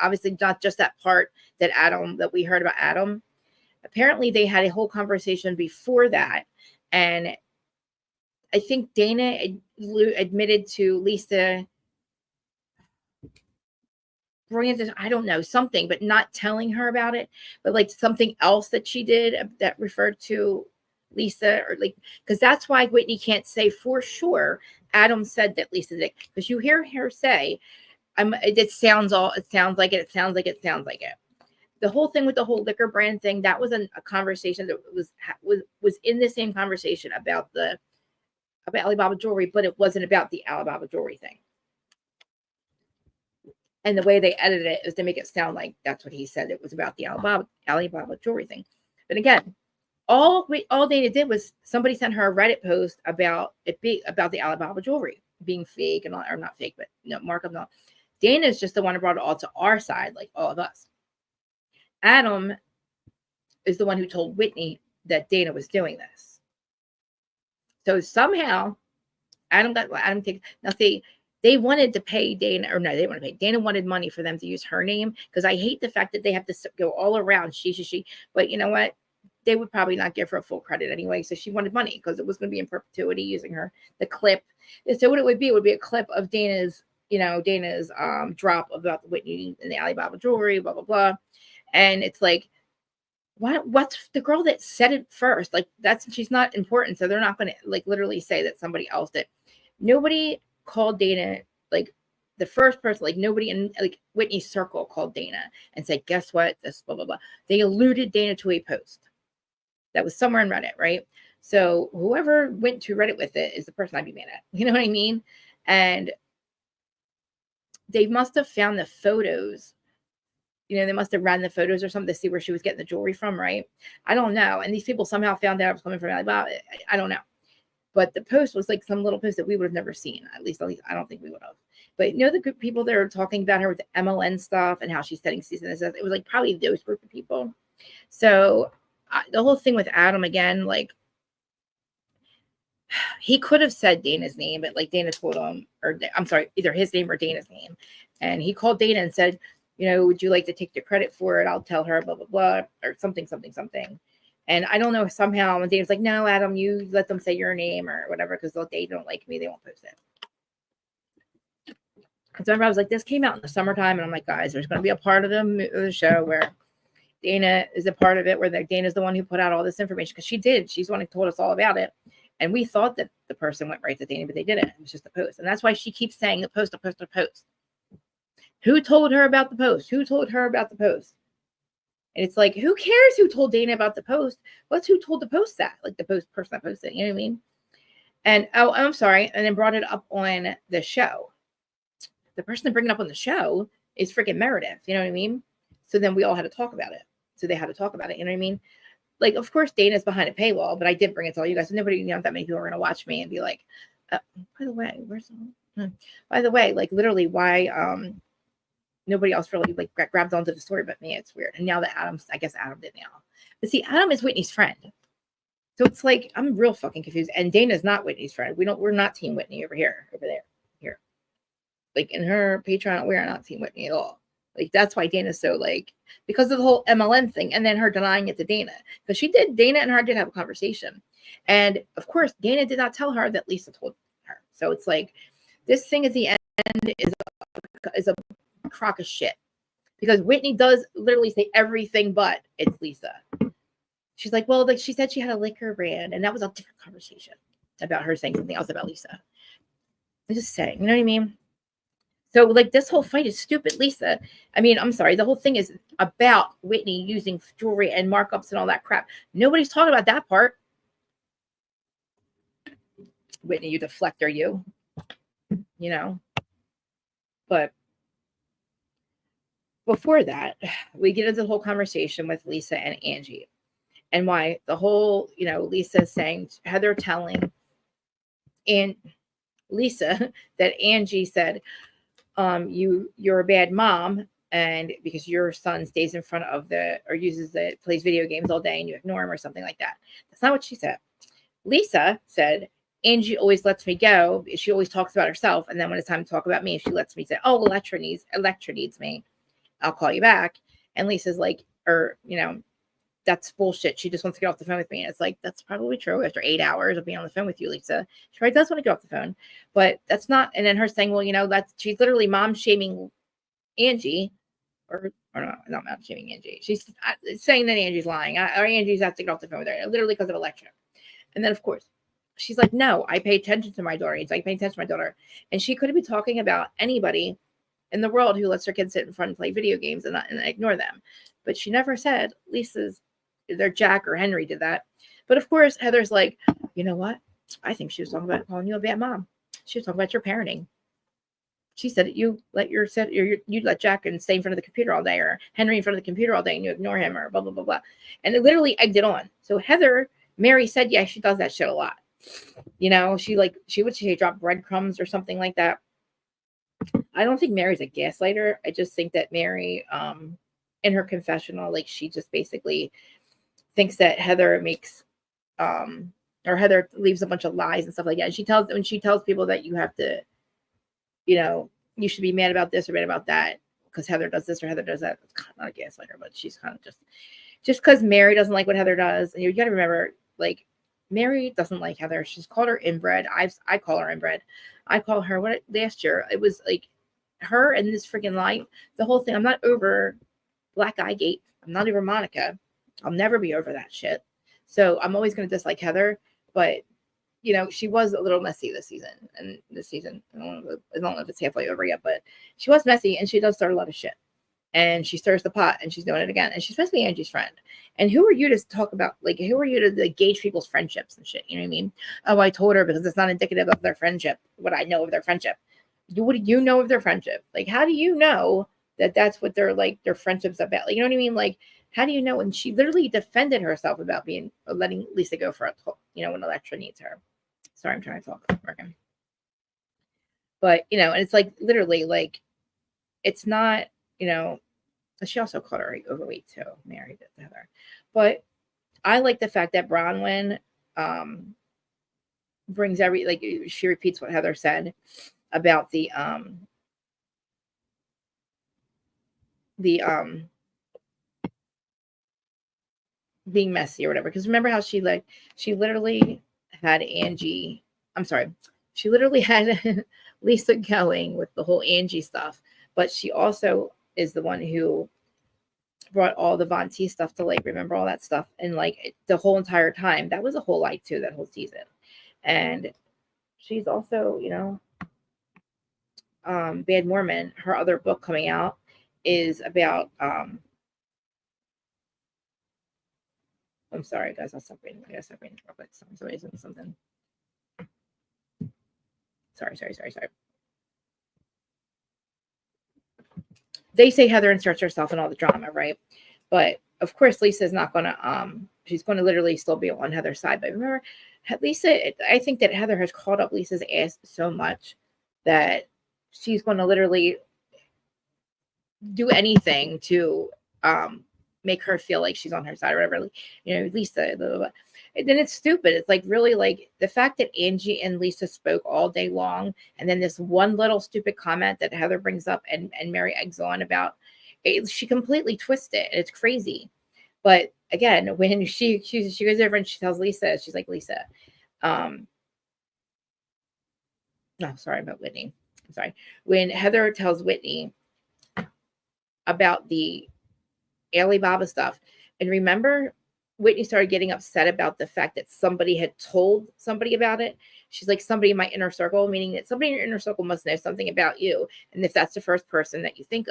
A: obviously not just that part that we heard about Adam. Apparently, they had a whole conversation before that, and I think Dana admitted to Lisa. I don't know, something, but not telling her about it, but like something else that she did that referred to Lisa, or like, because that's why Whitney can't say for sure Adam said that Lisa did, because you hear her say, it sounds like it. The whole thing with the whole liquor brand thing, that was a conversation that was in the same conversation about Alibaba jewelry, but it wasn't about the Alibaba jewelry thing. And the way they edited it is to make it sound like that's what he said. It was about the Alibaba jewelry thing. But again, all Dana did was somebody sent her a Reddit post about about the Alibaba jewelry being fake and all, or not fake, but no markup. No, Dana's just the one who brought it all to our side, like all of us. Adam is the one who told Whitney that Dana was doing this. So somehow Adam takes, now see, they wanted to pay Dana, or no, they didn't want to pay. Dana wanted money for them to use her name, because I hate the fact that they have to go all around she. But you know what? They would probably not give her full credit anyway. So she wanted money because it was going to be in perpetuity using the clip. So what it would be a clip of Dana's drop about the Whitney and the Alibaba jewelry, blah, blah, blah. And it's like, what's the girl that said it first? Like, she's not important. So they're not going to like literally say that somebody else did. Nobody called Dana, like the first person, like nobody in like Whitney's circle called Dana and said, guess what? This blah, blah, blah. They alluded Dana to a post that was somewhere in Reddit, right? So whoever went to Reddit with it is the person I'd be mad at. You know what I mean? And they must have found the photos. They must have ran the photos or something to see where she was getting the jewelry from, right? I don't know. And these people somehow found out it was coming from Alibaba. I don't know. But the post was like some little post that we would have never seen. At least I don't think we would have. But the group of people that are talking about her with the MLN stuff and how she's setting season, it was like probably those group of people. So the whole thing with Adam again, like he could have said Dana's name, but like Dana told him, or I'm sorry, either his name or Dana's name. And he called Dana and said, would you like to take the credit for it? I'll tell her, blah, blah, blah, or something, something, something. And I don't know, somehow, and Dana's like, no, Adam, you let them say your name or whatever, because they don't like me. They won't post it. So I was like, this came out in the summertime, and I'm like, guys, there's going to be a part of the show where Dana is a part of it, where Dana's the one who put out all this information, because she did. She's the one who told us all about it. And we thought that the person went right to Dana, but they didn't. It was just a post. And that's why she keeps saying the post, the post, the post. Who told her about the post? Who told her about the post? And it's like, who cares who told Dana about the post? What's who told the post that? Like the person that posted it, you know what I mean? And, oh, I'm sorry. And then brought it up on the show. The person that bring it up on the show is freaking Meredith. You know what I mean? So then we all had to talk about it. So they had to talk about it. You know what I mean? Like, of course, Dana's behind a paywall, but I did bring it to all you guys. Nobody, that many people are going to watch me and be like, by the way, like literally why nobody else really like grabbed onto the story but me. It's weird. And now that I guess Adam did now. But see, Adam is Whitney's friend. So it's like, I'm real fucking confused. And Dana's not Whitney's friend. We're not Team Whitney over there. Like in her Patreon, we are not Team Whitney at all. Like, that's why Dana's so like, because of the whole MLN thing, and then her denying it to Dana. Because Dana and her did have a conversation. And of course, Dana did not tell her that Lisa told her. So it's like, this thing at the end is a crock of shit. Because Whitney does literally say everything but it's Lisa. She's like, well, like she said she had a liquor brand, and that was a different conversation about her saying something else about Lisa. I'm just saying, you know what I mean? So, like, this whole fight is stupid. Lisa, I mean, I'm sorry. The whole thing is about Whitney using jewelry and markups and all that crap. Nobody's talking about that part. Whitney, you deflector, you. But before that, we get into the whole conversation with Lisa and Angie. And why the whole, Lisa saying, Heather telling and Lisa that Angie said, you're a bad mom, and because your son stays in front of plays video games all day and you ignore him or something like that. That's not what she said. Lisa said, Angie always lets me go. She always talks about herself, and then when it's time to talk about me, she lets me say, oh, Electra needs me. I'll call you back. And Lisa's like, that's bullshit. She just wants to get off the phone with me. And it's like, that's probably true. After 8 hours of being on the phone with you, Lisa, she probably does want to get off the phone, but that's not. And then her saying, well, she's literally mom shaming Angie, or no, not mom shaming Angie. She's saying that Angie's lying, or Angie's has to get off the phone with her, literally because of Electra. And then, of course, she's like, no, I pay attention to my daughter. It's like, pay attention to my daughter. And she could be talking about anybody in the world who lets their kids sit in front and play video games and ignore them. But she never said either Jack or Henry did that. But of course, Heather's like, you know what? I think she was talking about calling you a bad mom. She was talking about your parenting. She said that you let Jack and stay in front of the computer all day, or Henry in front of the computer all day, and you ignore him, or blah, blah, blah, blah. And it literally egged it on. So Mary said, yeah, she does that shit a lot. She would say drop breadcrumbs or something like that. I don't think Mary's a gaslighter. I just think that Mary, in her confessional, like, she just basically thinks that Heather makes or Heather leaves a bunch of lies and stuff like that. And when she tells people that you have to, you should be mad about this or mad about that because Heather does this or Heather does that. It's kind of not a gaslighter, but she's kind of just because Mary doesn't like what Heather does. And you got to remember, like, Mary doesn't like Heather. She's called her inbred. I call her inbred. I call her last year. It was like her and this freaking lie. The whole thing. I'm not over Black Eye Gate. I'm not over Monica. I'll never be over that shit. So I'm always going to dislike Heather. But, she was a little messy this season. And this season, I don't know if it's halfway over yet, but she was messy and she does start a lot of shit. And she stirs the pot and she's doing it again. And she's supposed to be Angie's friend. And who are you to talk about, like, who are you to like, gauge people's friendships and shit? You know what I mean? Oh, I told her because it's not indicative of their friendship. What I know of their friendship. What do you know of their friendship? Like, how do you know that that's what their friendship's about? Like, you know what I mean? Like, how do you know? And she literally defended herself about letting Lisa go for a talk, when Electra needs her. Sorry, I'm trying to talk. Working. But, and it's like, literally, like, it's not, she also called her overweight too, Mary did Heather. But I like the fact that Bronwyn brings she repeats what Heather said about the being messy or whatever. Because remember how she literally had Angie. I'm sorry, she literally had Lisa going with the whole Angie stuff, but she also is the one who brought all the Von T stuff to light. Remember all that stuff, and the whole entire time that was a whole lie too. That whole season, and she's also, Bad Mormon. Her other book coming out is about. I'm sorry, guys. I'll stop reading. I gotta stop reading real quick. Somebody's doing something. Sorry. They say Heather inserts herself in all the drama, right? But of course, Lisa's not gonna. She's going to literally still be on Heather's side. But remember, Lisa. I think that Heather has caught up Lisa's ass so much that she's going to literally do anything to make her feel like she's on her side or whatever. Lisa. Blah, blah, blah. And then it's stupid. It's really the fact that Angie and Lisa spoke all day long, and then this one little stupid comment that Heather brings up and Mary eggs on about, she completely twists it. It's crazy. But again, when she goes over and she tells Lisa, she's like, Lisa, no, sorry about Whitney. I'm sorry. When Heather tells Whitney about the Alibaba stuff, and remember, Whitney started getting upset about the fact that somebody had told somebody about it. She's like, somebody in my inner circle, meaning that somebody in your inner circle must know something about you. And if that's the first person that you think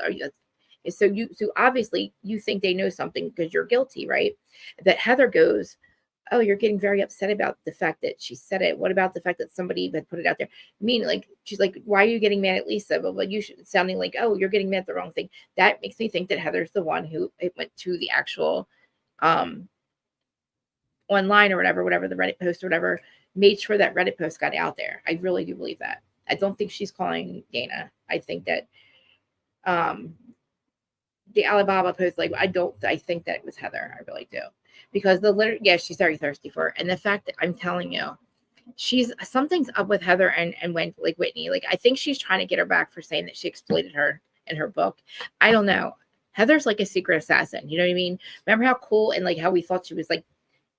A: so obviously you think they know something because you're guilty, right? That Heather goes, oh, you're getting very upset about the fact that she said it. What about the fact that somebody had put it out there? She's like, why are you getting mad at Lisa? But you should sounding like, oh, you're getting mad at the wrong thing. That makes me think that Heather's the one who went to the actual online or whatever the Reddit post or whatever, made sure that Reddit post got out there. I really do believe that. I don't think she's calling Dana. I think that the Alibaba post, I think that it was Heather. I really do. Because she's very thirsty for it. And the fact that I'm telling you, something's up with Heather and went Whitney. I think she's trying to get her back for saying that she exploited her in her book. I don't know. Heather's like a secret assassin. You know what I mean? Remember how cool and how we thought she was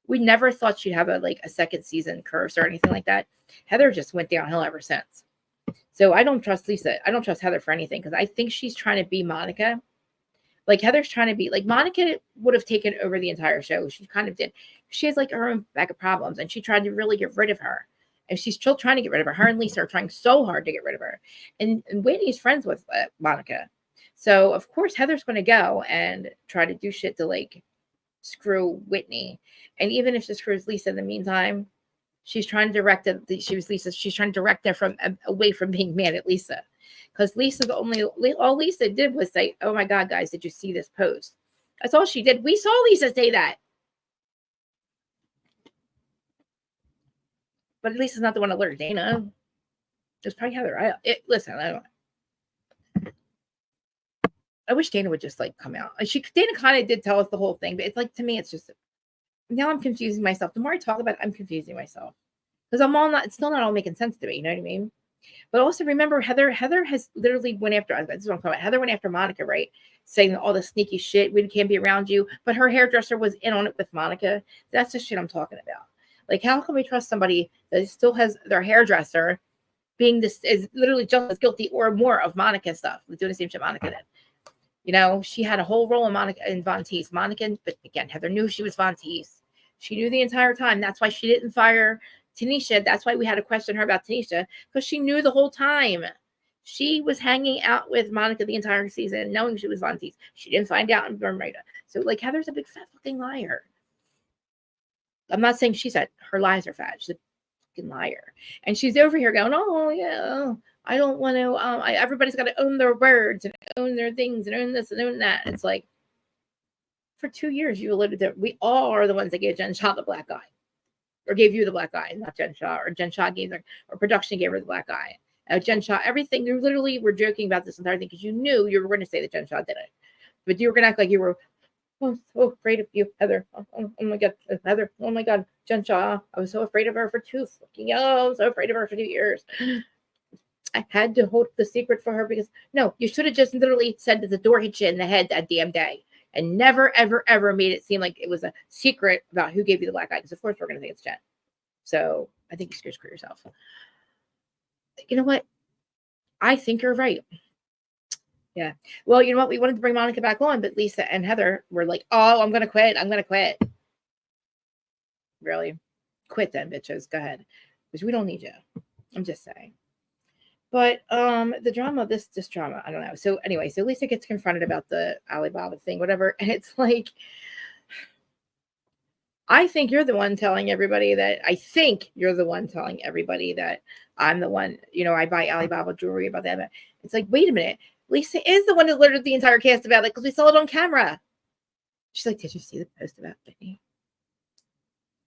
A: we never thought she'd have a second season curse or anything like that. Heather just went downhill ever since. So I don't trust Lisa. I don't trust Heather for anything because I think she's trying to be Monica. Heather's trying to be Monica would have taken over the entire show. She kind of did. She has her own bag of problems, and she tried to really get rid of her. And she's still trying to get rid of her. Her and Lisa are trying so hard to get rid of her. And Whitney's friends with Monica. So of course Heather's going to go and try to do shit to screw Whitney. And even if she screws Lisa in the meantime, she's trying to direct it. She's trying to direct her away from being mad at Lisa. Because all Lisa did was say, oh my God, guys, did you see this post? That's all she did. We saw Lisa say that. But Lisa's not the one to alert Dana. It's probably Heather. Listen, I don't know. I wish Dana would just come out. Dana kind of did tell us the whole thing, but it's to me, it's just, now I'm confusing myself. The more I talk about it, I'm confusing myself. Because it's still not all making sense to me. You know what I mean? But also remember, Heather has literally went after, this is what I'm talking about. Heather went after Monica, right? Saying all the sneaky shit, we can't be around you. But her hairdresser was in on it with Monica. That's the shit I'm talking about. How can we trust somebody that still has their hairdresser being is literally just as guilty or more of Monica stuff, doing the same shit Monica did? She had a whole role in Monica and Von Teese. But again, Heather knew she was Von Teese. She knew the entire time. That's why she didn't fire Tanisha. That's why we had to question her about Tanisha, because she knew the whole time. She was hanging out with Monica the entire season, knowing she was Von Teese. She didn't find out in Bermuda. So Heather's a big fat fucking liar. I'm not saying she said her lies are fat. She's a fucking liar. And she's over here going, oh yeah, I don't want to, everybody's got to own their words and own their things and own this and own that. It's for 2 years, you alluded to, we all are the ones that gave Jen Shah the black eye. Or gave you the black eye, not Jen Shah. Or Jen Shah gave her, or production gave her the black eye. Jen Shah, everything, you literally were joking about this entire thing because you knew you were going to say that Jen Shah did it. But you were going to act like you were I'm so afraid of you, Heather. Oh my God, Heather. Oh my God, Jen Shaw. I was so afraid of her for 2 fucking years. I was so afraid of her for 2 years. I had to hold the secret for her because no, you should have just literally said that the door hit you in the head that damn day and never, ever, ever made it seem like it was a secret about who gave you the black eye. Because of course we're going to think it's Jen. So I think you should screw yourself. You know what? I think you're right. Yeah. Well, you know what? We wanted to bring Monica back on, but Lisa and Heather were like, oh, I'm going to quit. I'm going to quit. Really? Quit then, bitches. Go ahead. Because we don't need you. I'm just saying. But the drama, this drama, I don't know. So anyway, so Lisa gets confronted about the Alibaba thing, whatever. And it's like, I think you're the one telling everybody that I'm the one, I buy Alibaba jewelry about that. It's like, wait a minute. Lisa is the one who alerted the entire cast about it because we saw it on camera. She's like, did you see the post about Whitney?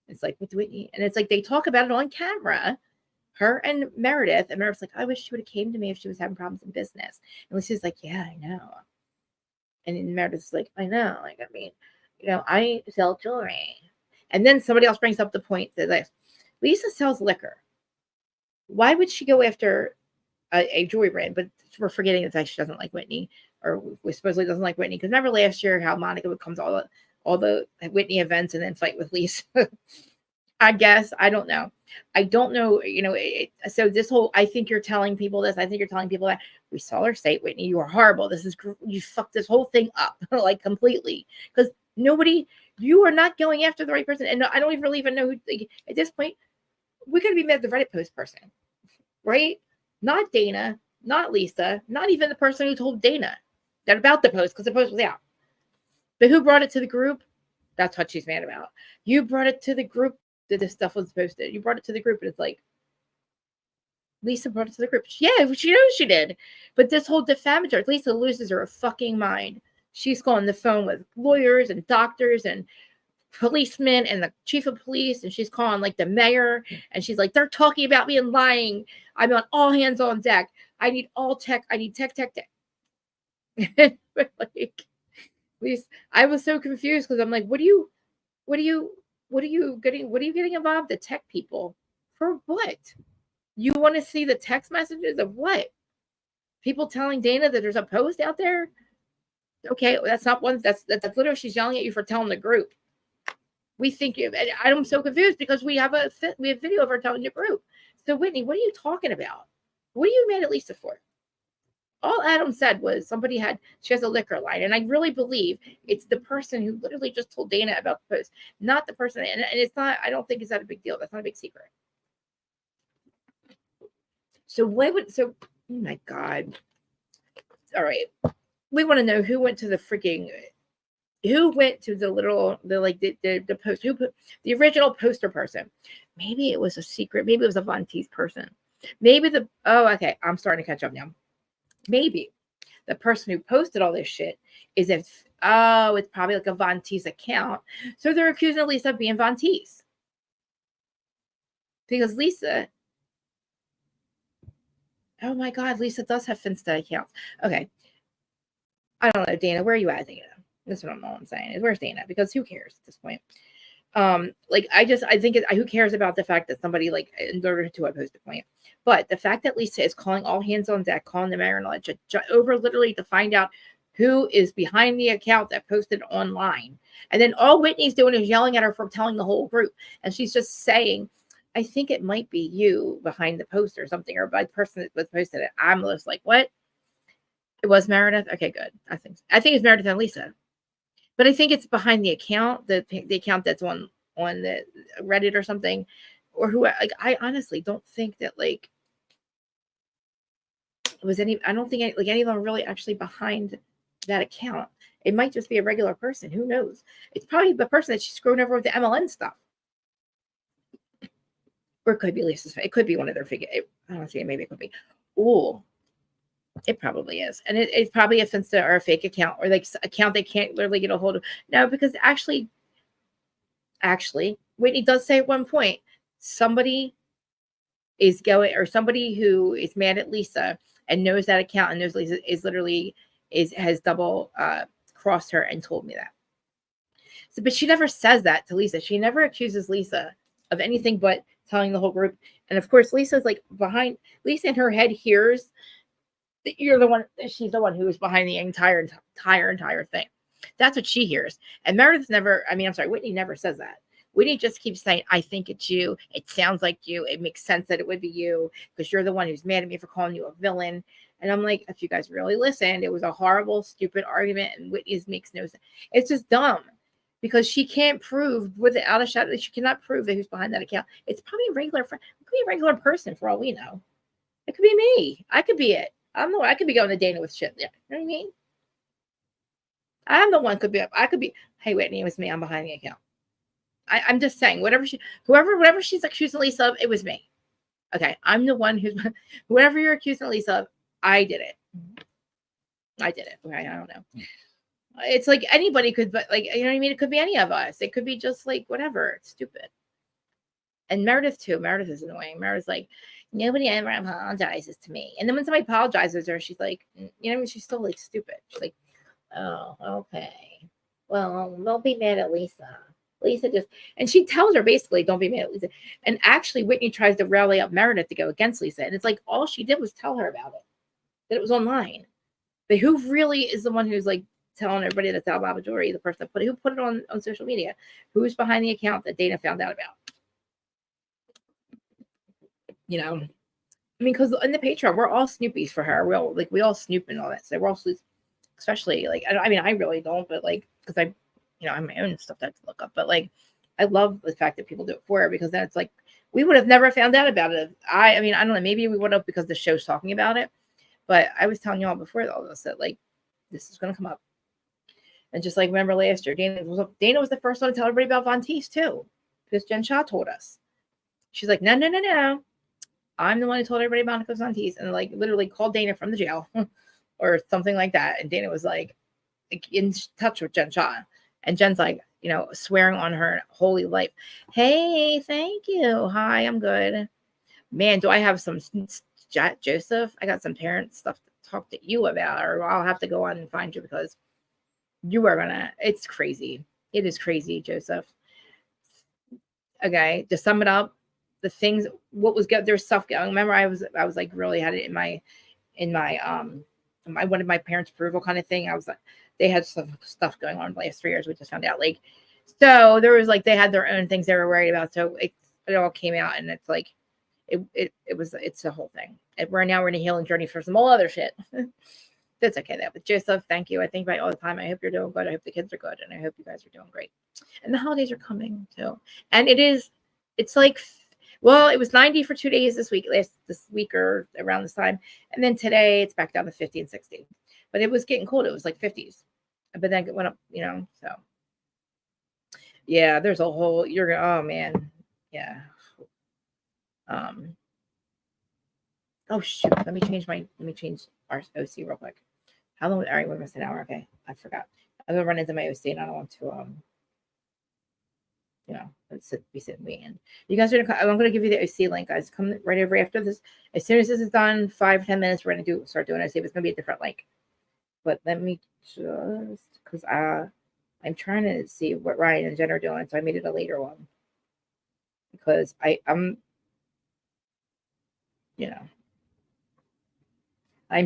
A: It's like, with Whitney. And it's like, they talk about it on camera. Her and Meredith. And Meredith's like, I wish she would have came to me if she was having problems in business. And Lisa's like, yeah, I know. And then Meredith's like, I know. Like, I mean, I sell jewelry. And then somebody else brings up the point that like, Lisa sells liquor. Why would she go after a jewelry brand? But we're forgetting the fact she doesn't like Whitney, or we supposedly doesn't like Whitney. Because remember last year how Monica would come to all the Whitney events and then fight with Lisa. I guess. I don't know. So this whole, I think you're telling people this. I think you're telling people that we saw her say, Whitney, you are horrible. You fucked this whole thing up like completely. Because you are not going after the right person. And I don't really even know who, like, at this point, we could be mad at the Reddit post person, right? Not Dana, not Lisa, not even the person who told Dana that about the post, because the post was out. But who brought it to the group? That's what she's mad about. You brought it to the group that this stuff was posted. You brought it to the group, and it's like, Lisa brought it to the group. Yeah, she knows she did. But this whole defamatory, Lisa loses her fucking mind. She's on the phone with lawyers and doctors and policemen and the chief of police, and she's calling like the mayor, and she's like, they're talking about me and lying. I'm on all hands on deck. I need all tech. I need tech. Like, Lisa, I was so confused because I'm like, what are you getting involved? The tech people for what? You want to see the text messages of what? People telling Dana that there's a post out there? Okay, that's not one. That's literally she's yelling at you for telling the group. We think you. And I'm so confused because we have video of her telling the group. So Whitney, what are you talking about? What are you mad at Lisa for? All Adam said was she has a liquor line. And I really believe it's the person who literally just told Dana about the post, not the person. And it's not, I don't think it's that a big deal. That's not a big secret. So oh my God. All right. We want to know who went to the post, who put the original poster person. Maybe it was a secret. Maybe it was a Von Teese person. Maybe okay. I'm starting to catch up now. Maybe the person who posted all this shit it's probably like a Von Teese account. So they're accusing Lisa of being Von Teese. Because Lisa, oh my God, Lisa does have Finsta accounts. Okay. I don't know, Dana, where are you at, Dana? That's what I'm saying. Where's Dana? Because who cares at this point? I think who cares about the fact that somebody in order to a post a point. But the fact that Lisa is calling all hands on deck, calling the mayor and all that over literally to find out who is behind the account that posted online. And then all Whitney's doing is yelling at her for telling the whole group. And she's just saying, I think it might be you behind the post or something, or by the person that was posted it. I'm just like, what? It was Meredith? Okay, good. I think it's Meredith and Lisa. But I think it's behind the account, the account that's on the Reddit or something, or who. I honestly don't think that it was any. I don't think any of them are really actually behind that account. It might just be a regular person. Who knows? It's probably the person that she's screwing over with the MLN stuff, or it could be Lisa's. It could be one of their figure. I don't see. Maybe it could be. Ooh. It probably is. And it's probably a Finsta or a fake account or account they can't literally get a hold of. No, because actually, Whitney does say at one point, somebody who is mad at Lisa and knows that account and knows Lisa has double crossed her and told me that. So, but she never says that to Lisa. She never accuses Lisa of anything but telling the whole group. And of course, Lisa's like behind. Lisa in her head hears that you're the one. She's the one who was behind the entire thing. That's what she hears. And Meredith never. I mean, I'm sorry, Whitney never says that. Whitney just keeps saying, "I think it's you. It sounds like you. It makes sense that it would be you because you're the one who's mad at me for calling you a villain." And I'm like, if you guys really listened, it was a horrible, stupid argument, and Whitney's makes no sense. It's just dumb because she can't prove without a shadow. She cannot prove that who's behind that account. It's probably a regular friend. It could be a regular person for all we know. It could be me. I could be it. I don't know. I could be going to Dana with shit. Yeah, you know what I mean? I'm the one could be up. I could be. Hey, Whitney, it was me. I'm behind the account. I'm just saying, whatever she's accusing Lisa of, it was me. Okay, I'm the one who's whoever you're accusing Lisa of, I did it. Okay, I don't know. It's like anybody could, but like, you know what I mean? It could be any of us. It could be just like whatever. It's stupid. And Meredith too. Meredith is annoying. Meredith's like, nobody ever apologizes to me. And then when somebody apologizes to her, she's like, you know what I mean? She's still like stupid. She's like, oh, okay. Well, don't be mad at Lisa. Lisa just, and she tells her basically, don't be mad at Lisa. And actually, Whitney tries to rally up Meredith to go against Lisa. And it's like, all she did was tell her about it, that it was online. But who really is the one who's like telling everybody that's Al Babadori, the person that who put it on social media? Who's behind the account that Dana found out about? You know, I mean, because in the Patreon, we're all Snoopies for her. We all snoop and all that. So we're all, especially like, I mean, I really don't, but like, because I have my own stuff that to look up, but like, I love the fact that people do it for her because then it's like, we would have never found out about it. I mean, I don't know, maybe we would have because the show's talking about it, but I was telling y'all before all this that like, this is going to come up. And just like, remember last year, Dana was the first one to tell everybody about Von Teese too, because Jen Shaw told us. She's like, no. I'm the one who told everybody about Nicholas Von Teese, and like literally called Dana from the jail or something like that. And Dana was like in touch with Jen Shaw. And Jen's like, swearing on her holy life. Hey, thank you. Hi, I'm good. Man, do I have some Joseph? I got some parent stuff to talk to you about, or I'll have to go on and find you because you are it's crazy. It is crazy, Joseph. Okay, to sum it up, the things, what was good, there's stuff going. Remember, I was like really had it in my one of my parents' approval kind of thing. I was like, they had some stuff going on the last 3 years. We just found out, like, so there was like they had their own things they were worried about. So it all came out, and it's like it's a whole thing. And we're in a healing journey for some all other shit. That's okay though. But Joseph, thank you. I think about you all the time. I hope you're doing good. I hope the kids are good, and I hope you guys are doing great. And the holidays are coming too. And it's like, well, it was 90 for 2 days this week or around this time. And then today it's back down to 50 and 60. But it was getting cold. It was like 50s. But then it went up, so. Yeah, there's a whole, oh man. Yeah. Oh shoot. Let me change our OC real quick. How long? All right, we're missing an hour. Okay. I forgot. I'm gonna run into my OC and I don't want to be sitting waiting. You guys I'm going to give you the OC link, guys. Come right over after this. As soon as this is done, 5-10 minutes, we're going to start doing OC. It's going to be a different link. But let me just, because I'm trying to see what Ryan and Jen are doing, so I made it a later one. Because I'm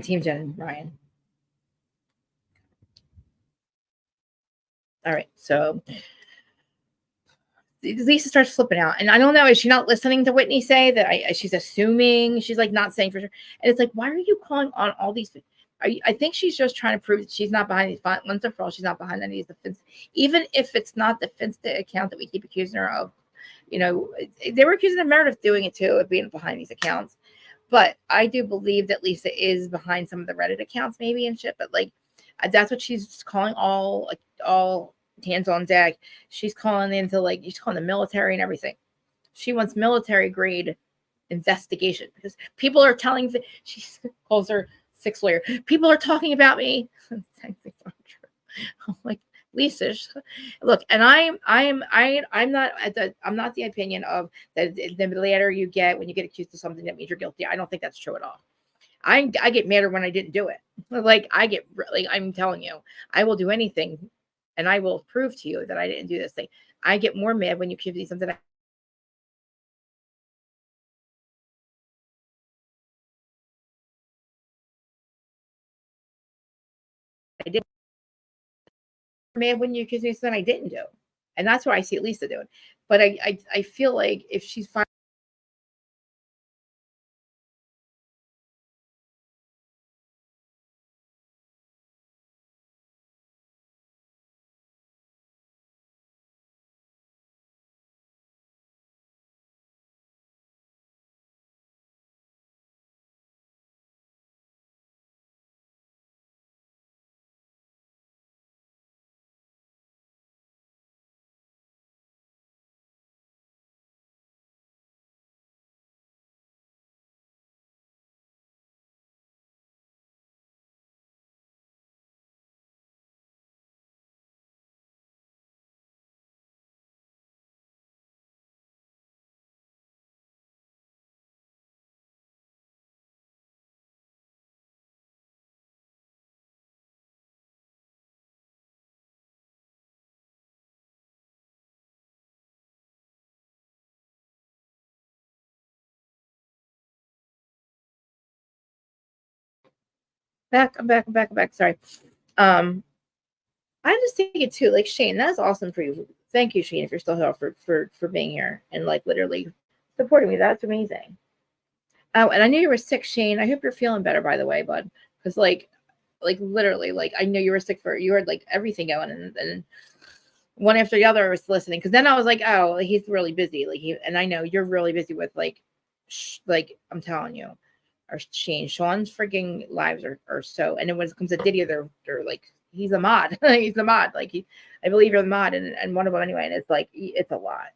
A: Team Jen and Ryan. All right, so Lisa starts flipping out, and I don't know, is she not listening to Whitney say that? She's assuming, she's like not saying for sure, and it's like, why are you calling on all these? I think she's just trying to prove that she's not behind these. Once and for all, she's not behind any of the even if it's not the Finsta account that we keep accusing her of. They were accusing of Meredith doing it too, of being behind these accounts. But I do believe that Lisa is behind some of the Reddit accounts, maybe and shit. But like, that's what she's calling all hands on deck. She's calling she's calling the military and everything. She wants military grade investigation because people are telling. She calls her sixth lawyer. People are talking about me. I'm like, Lisa, look, and I'm not the opinion of that the later you get when you get accused of something that means you're guilty. I don't think that's true at all. I get madder when I didn't do it. Like I'm telling you, I will do anything and I will prove to you that I didn't do this thing. I get more mad when you give me something I did. Mad when you accuse me of something I didn't do, and that's what I see Lisa doing. But I feel like if she's fine, I'm back. Sorry. Um, I just think it too. Like Shane, that's awesome for you. Thank you, Shane, if you're still here for being here and like literally supporting me. That's amazing. Oh, and I knew you were sick, Shane. I hope you're feeling better, by the way, bud. Because like literally, like I know you were sick for you had like everything going, and one after the other I was listening. Because then I was like, oh, like, he's really busy. Like and I know you're really busy with like I'm telling you, or Shane. Sean's freaking lives are so. And then when it comes to Didier, they're like he's a mod. He's the mod. Like I believe you're the mod, and one of them anyway. And it's like it's a lot.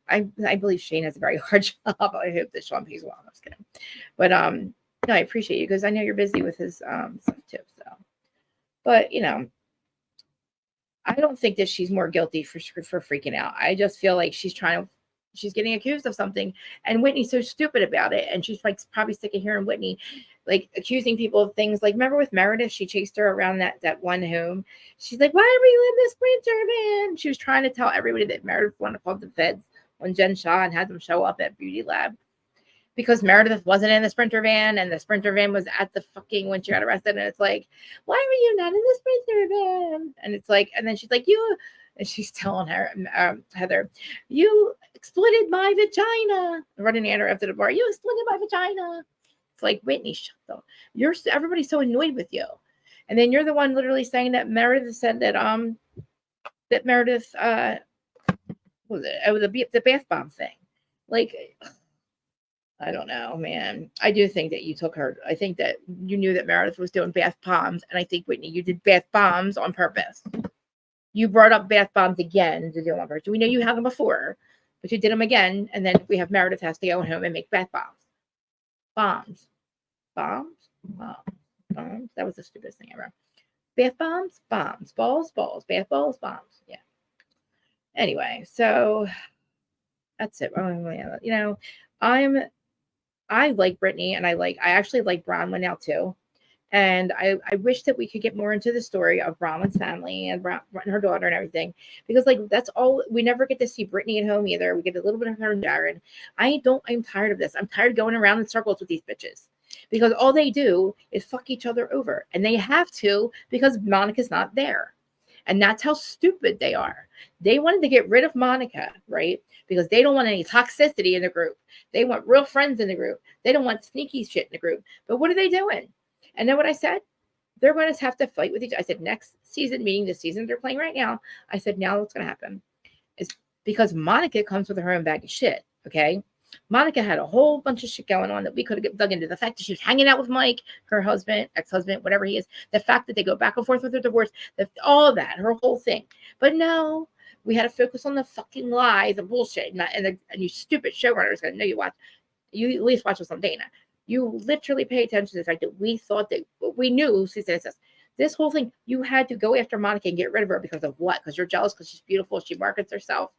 A: I believe Shane has a very hard job. I hope that Sean pays well. I'm just kidding. But no, I appreciate you because I know you're busy with his stuff too. So, but I don't think that she's more guilty for freaking out. I just feel like she's getting accused of something, and Whitney's so stupid about it, and she's like probably sick of hearing Whitney like accusing people of things. Like remember with Meredith, she chased her around that one home. She's like, "Why were you in this Sprinter van?" She was trying to tell everybody that Meredith wanted to call the feds on Jen Shaw and had them show up at Beauty Lab because Meredith wasn't in the Sprinter van and the Sprinter van was at the fucking when she got arrested. And it's like, why were you not in the Sprinter van? And it's like, and then she's like, and she's telling her, Heather, you exploited my vagina. Running at her after the bar, you exploited my vagina. It's like, Whitney, shut up. Everybody's so annoyed with you. And then you're the one literally saying that Meredith said that Meredith, was it? Oh, the bath bomb thing. Like, I don't know, man. I do think that you took her. I think that you knew that Meredith was doing bath bombs, and I think Whitney, you did bath bombs on purpose. You brought up bath bombs again to do on purpose. We know you had them before, but you did them again, and then we have Meredith has to go home and make bath bombs. Bombs, bombs. That was the stupidest thing ever. Bath bombs, balls, bath balls, bombs. Yeah. Anyway, so that's it. I like Brittany and I actually like Bronwyn now too. And I wish that we could get more into the story of Bronwyn's family and her daughter and everything. Because like that's all we never get to see Brittany at home either. We get a little bit of her and Jared. I'm tired of this. I'm tired of going around in circles with these bitches. Because all they do is fuck each other over. And they have to because Monica's not there. And that's how stupid they are. They wanted to get rid of Monica, right? Because they don't want any toxicity in the group. They want real friends in the group. They don't want sneaky shit in the group. But what are they doing? And then what I said? They're going to have to fight with each other. I said, next season, meaning the season they're playing right now, I said, now what's going to happen is because Monica comes with her own bag of shit, okay? Monica had a whole bunch of shit going on that we could have dug into. The fact that she was hanging out with Mike, her husband, ex-husband, whatever he is. The fact that they go back and forth with her divorce. All that, her whole thing. But no, we had to focus on the fucking lies and bullshit. And you stupid showrunners going to know you at least watch us on Dana. You literally pay attention to the fact that we thought that we knew. She said this whole thing. You had to go after Monica and get rid of her because of what? Because you're jealous because she's beautiful. She markets herself.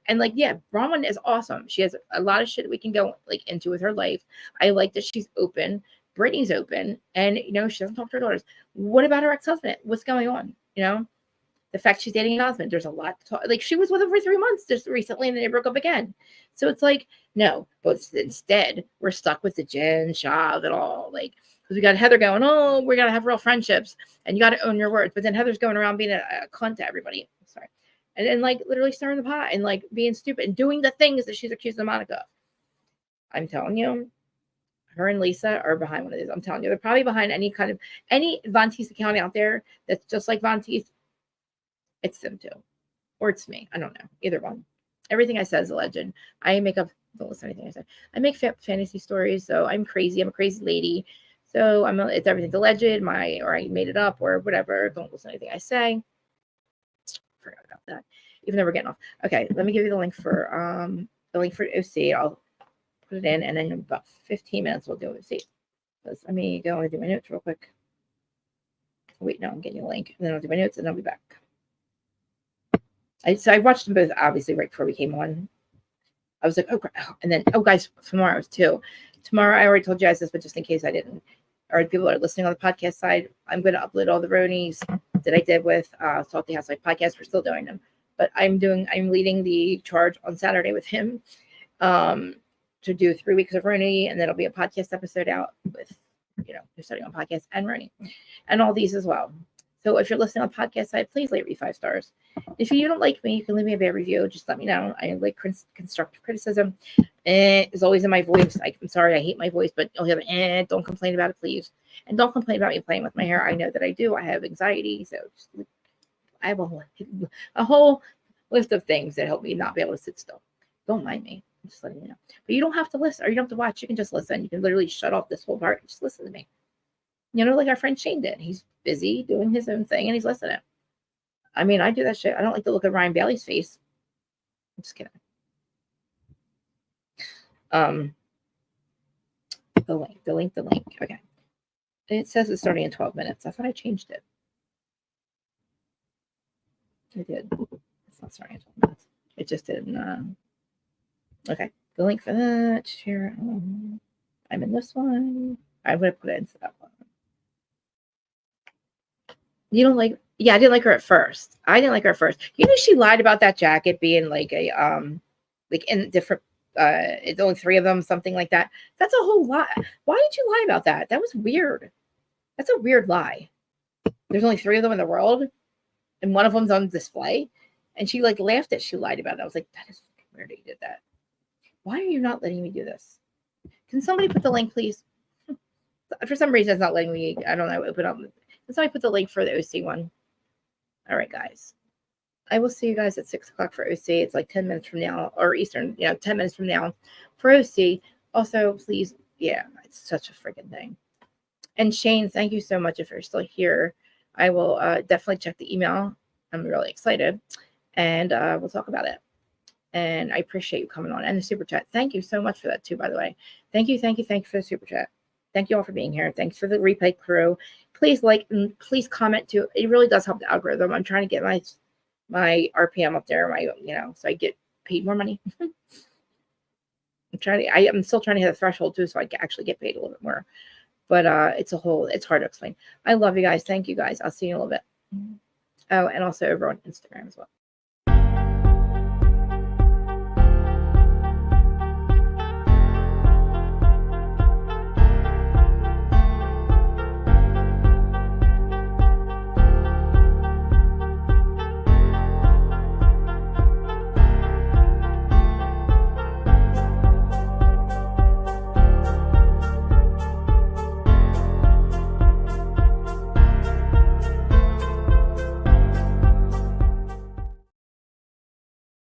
A: And like, yeah, Bronwyn is awesome. She has a lot of shit we can go like into with her life. I like that she's open. Brittany's open, and she doesn't talk to her daughters. What about her ex-husband? What's going on? The fact she's dating an husband, there's a lot to talk. Like, she was with him for 3 months just recently, and then they broke up again. So it's like, no, but instead we're stuck with the Jen Shah of it all. Like, because we got Heather going, oh, we got to have real friendships, and you got to own your words. But then Heather's going around being a cunt to everybody. Sorry. And then, like, literally stirring the pot and, like, being stupid and doing the things that she's accused of Monica of. I'm telling you, her and Lisa are behind one of these. I'm telling you, they're probably behind any Von Teese account out there that's just like Von Teese. It's them too. Or it's me. I don't know. Either one. Everything I said is a legend. I make up, don't listen to anything I say. I make fantasy stories, so I'm crazy. I'm a crazy lady. So it's everything's a legend, or I made it up, or whatever. Don't listen to anything I say. Forgot about that. Even though we're getting off. Okay, let me give you the link for OC. I'll put it in, and then in about 15 minutes we'll do OC. Let me go and do my notes real quick. Wait, no, I'm getting you a link, and then I'll do my notes, and I'll be back. So I watched them both, obviously, right before we came on. I was like, oh, and then, oh, guys, tomorrow too. Tomorrow, I already told you guys this, but just in case I didn't, or people that are listening on the podcast side, I'm going to upload all the Ronies that I did with Salty Housewife podcast. We're still doing them, but I'm leading the charge on Saturday with him to do 3 weeks of Roni, and then it'll be a podcast episode out with, they're starting on podcast and Roni, and all these as well. So if you're listening on the podcast side, please rate me 5 stars. If you don't like me, you can leave me a bad review. Just let me know. I like constructive criticism. It's always in my voice. I'm sorry, I hate my voice, but you'll hear don't complain about it, please. And don't complain about me playing with my hair. I know that I do. I have anxiety, so I have a whole list of things that help me not be able to sit still. Don't mind me. I'm just letting you know. But you don't have to listen, or you don't have to watch. You can just listen. You can literally shut off this whole part and just listen to me. Like our friend Shane did. He's busy doing his own thing, and he's listening. I mean, I do that shit. I don't like to look at Ryan Bailey's face. I'm just kidding. The link. Okay. It says it's starting in 12 minutes. I thought I changed it. I did. It's not starting in 12 minutes. It just didn't. Okay. The link for that. Share. I'm in this one. I'm going to put it into that one. You don't like, yeah, I didn't like her at first. She lied about that jacket being like a, like in different, it's only 3 of them, something like that. That's a whole lot. Why did you lie about that? That was weird. That's a weird lie. There's only 3 of them in the world, and one of them's on display. And she like laughed at, she lied about it. I was like, that is weird that you did that. Why are you not letting me do this? Can somebody put the link, please? For some reason, it's not letting me, I don't know, open up. So I put the link for the OC one. All right, guys. I will see you guys at 6 o'clock for OC. It's like 10 minutes from now, or Eastern, 10 minutes from now for OC. Also, please, it's such a freaking thing. And Shane, thank you so much if you're still here. I will definitely check the email. I'm really excited. And we'll talk about it. And I appreciate you coming on. And the super chat. Thank you so much for that too, by the way. Thank you for the super chat. Thank you all for being here. Thanks for the replay crew. Please like and please comment too. It really does help the algorithm. I'm trying to get my RPM up there, so I get paid more money. I'm still trying to hit a threshold too, so I can actually get paid a little bit more. But it's hard to explain. I love you guys. Thank you guys. I'll see you in a little bit. Oh, and also over on Instagram as well.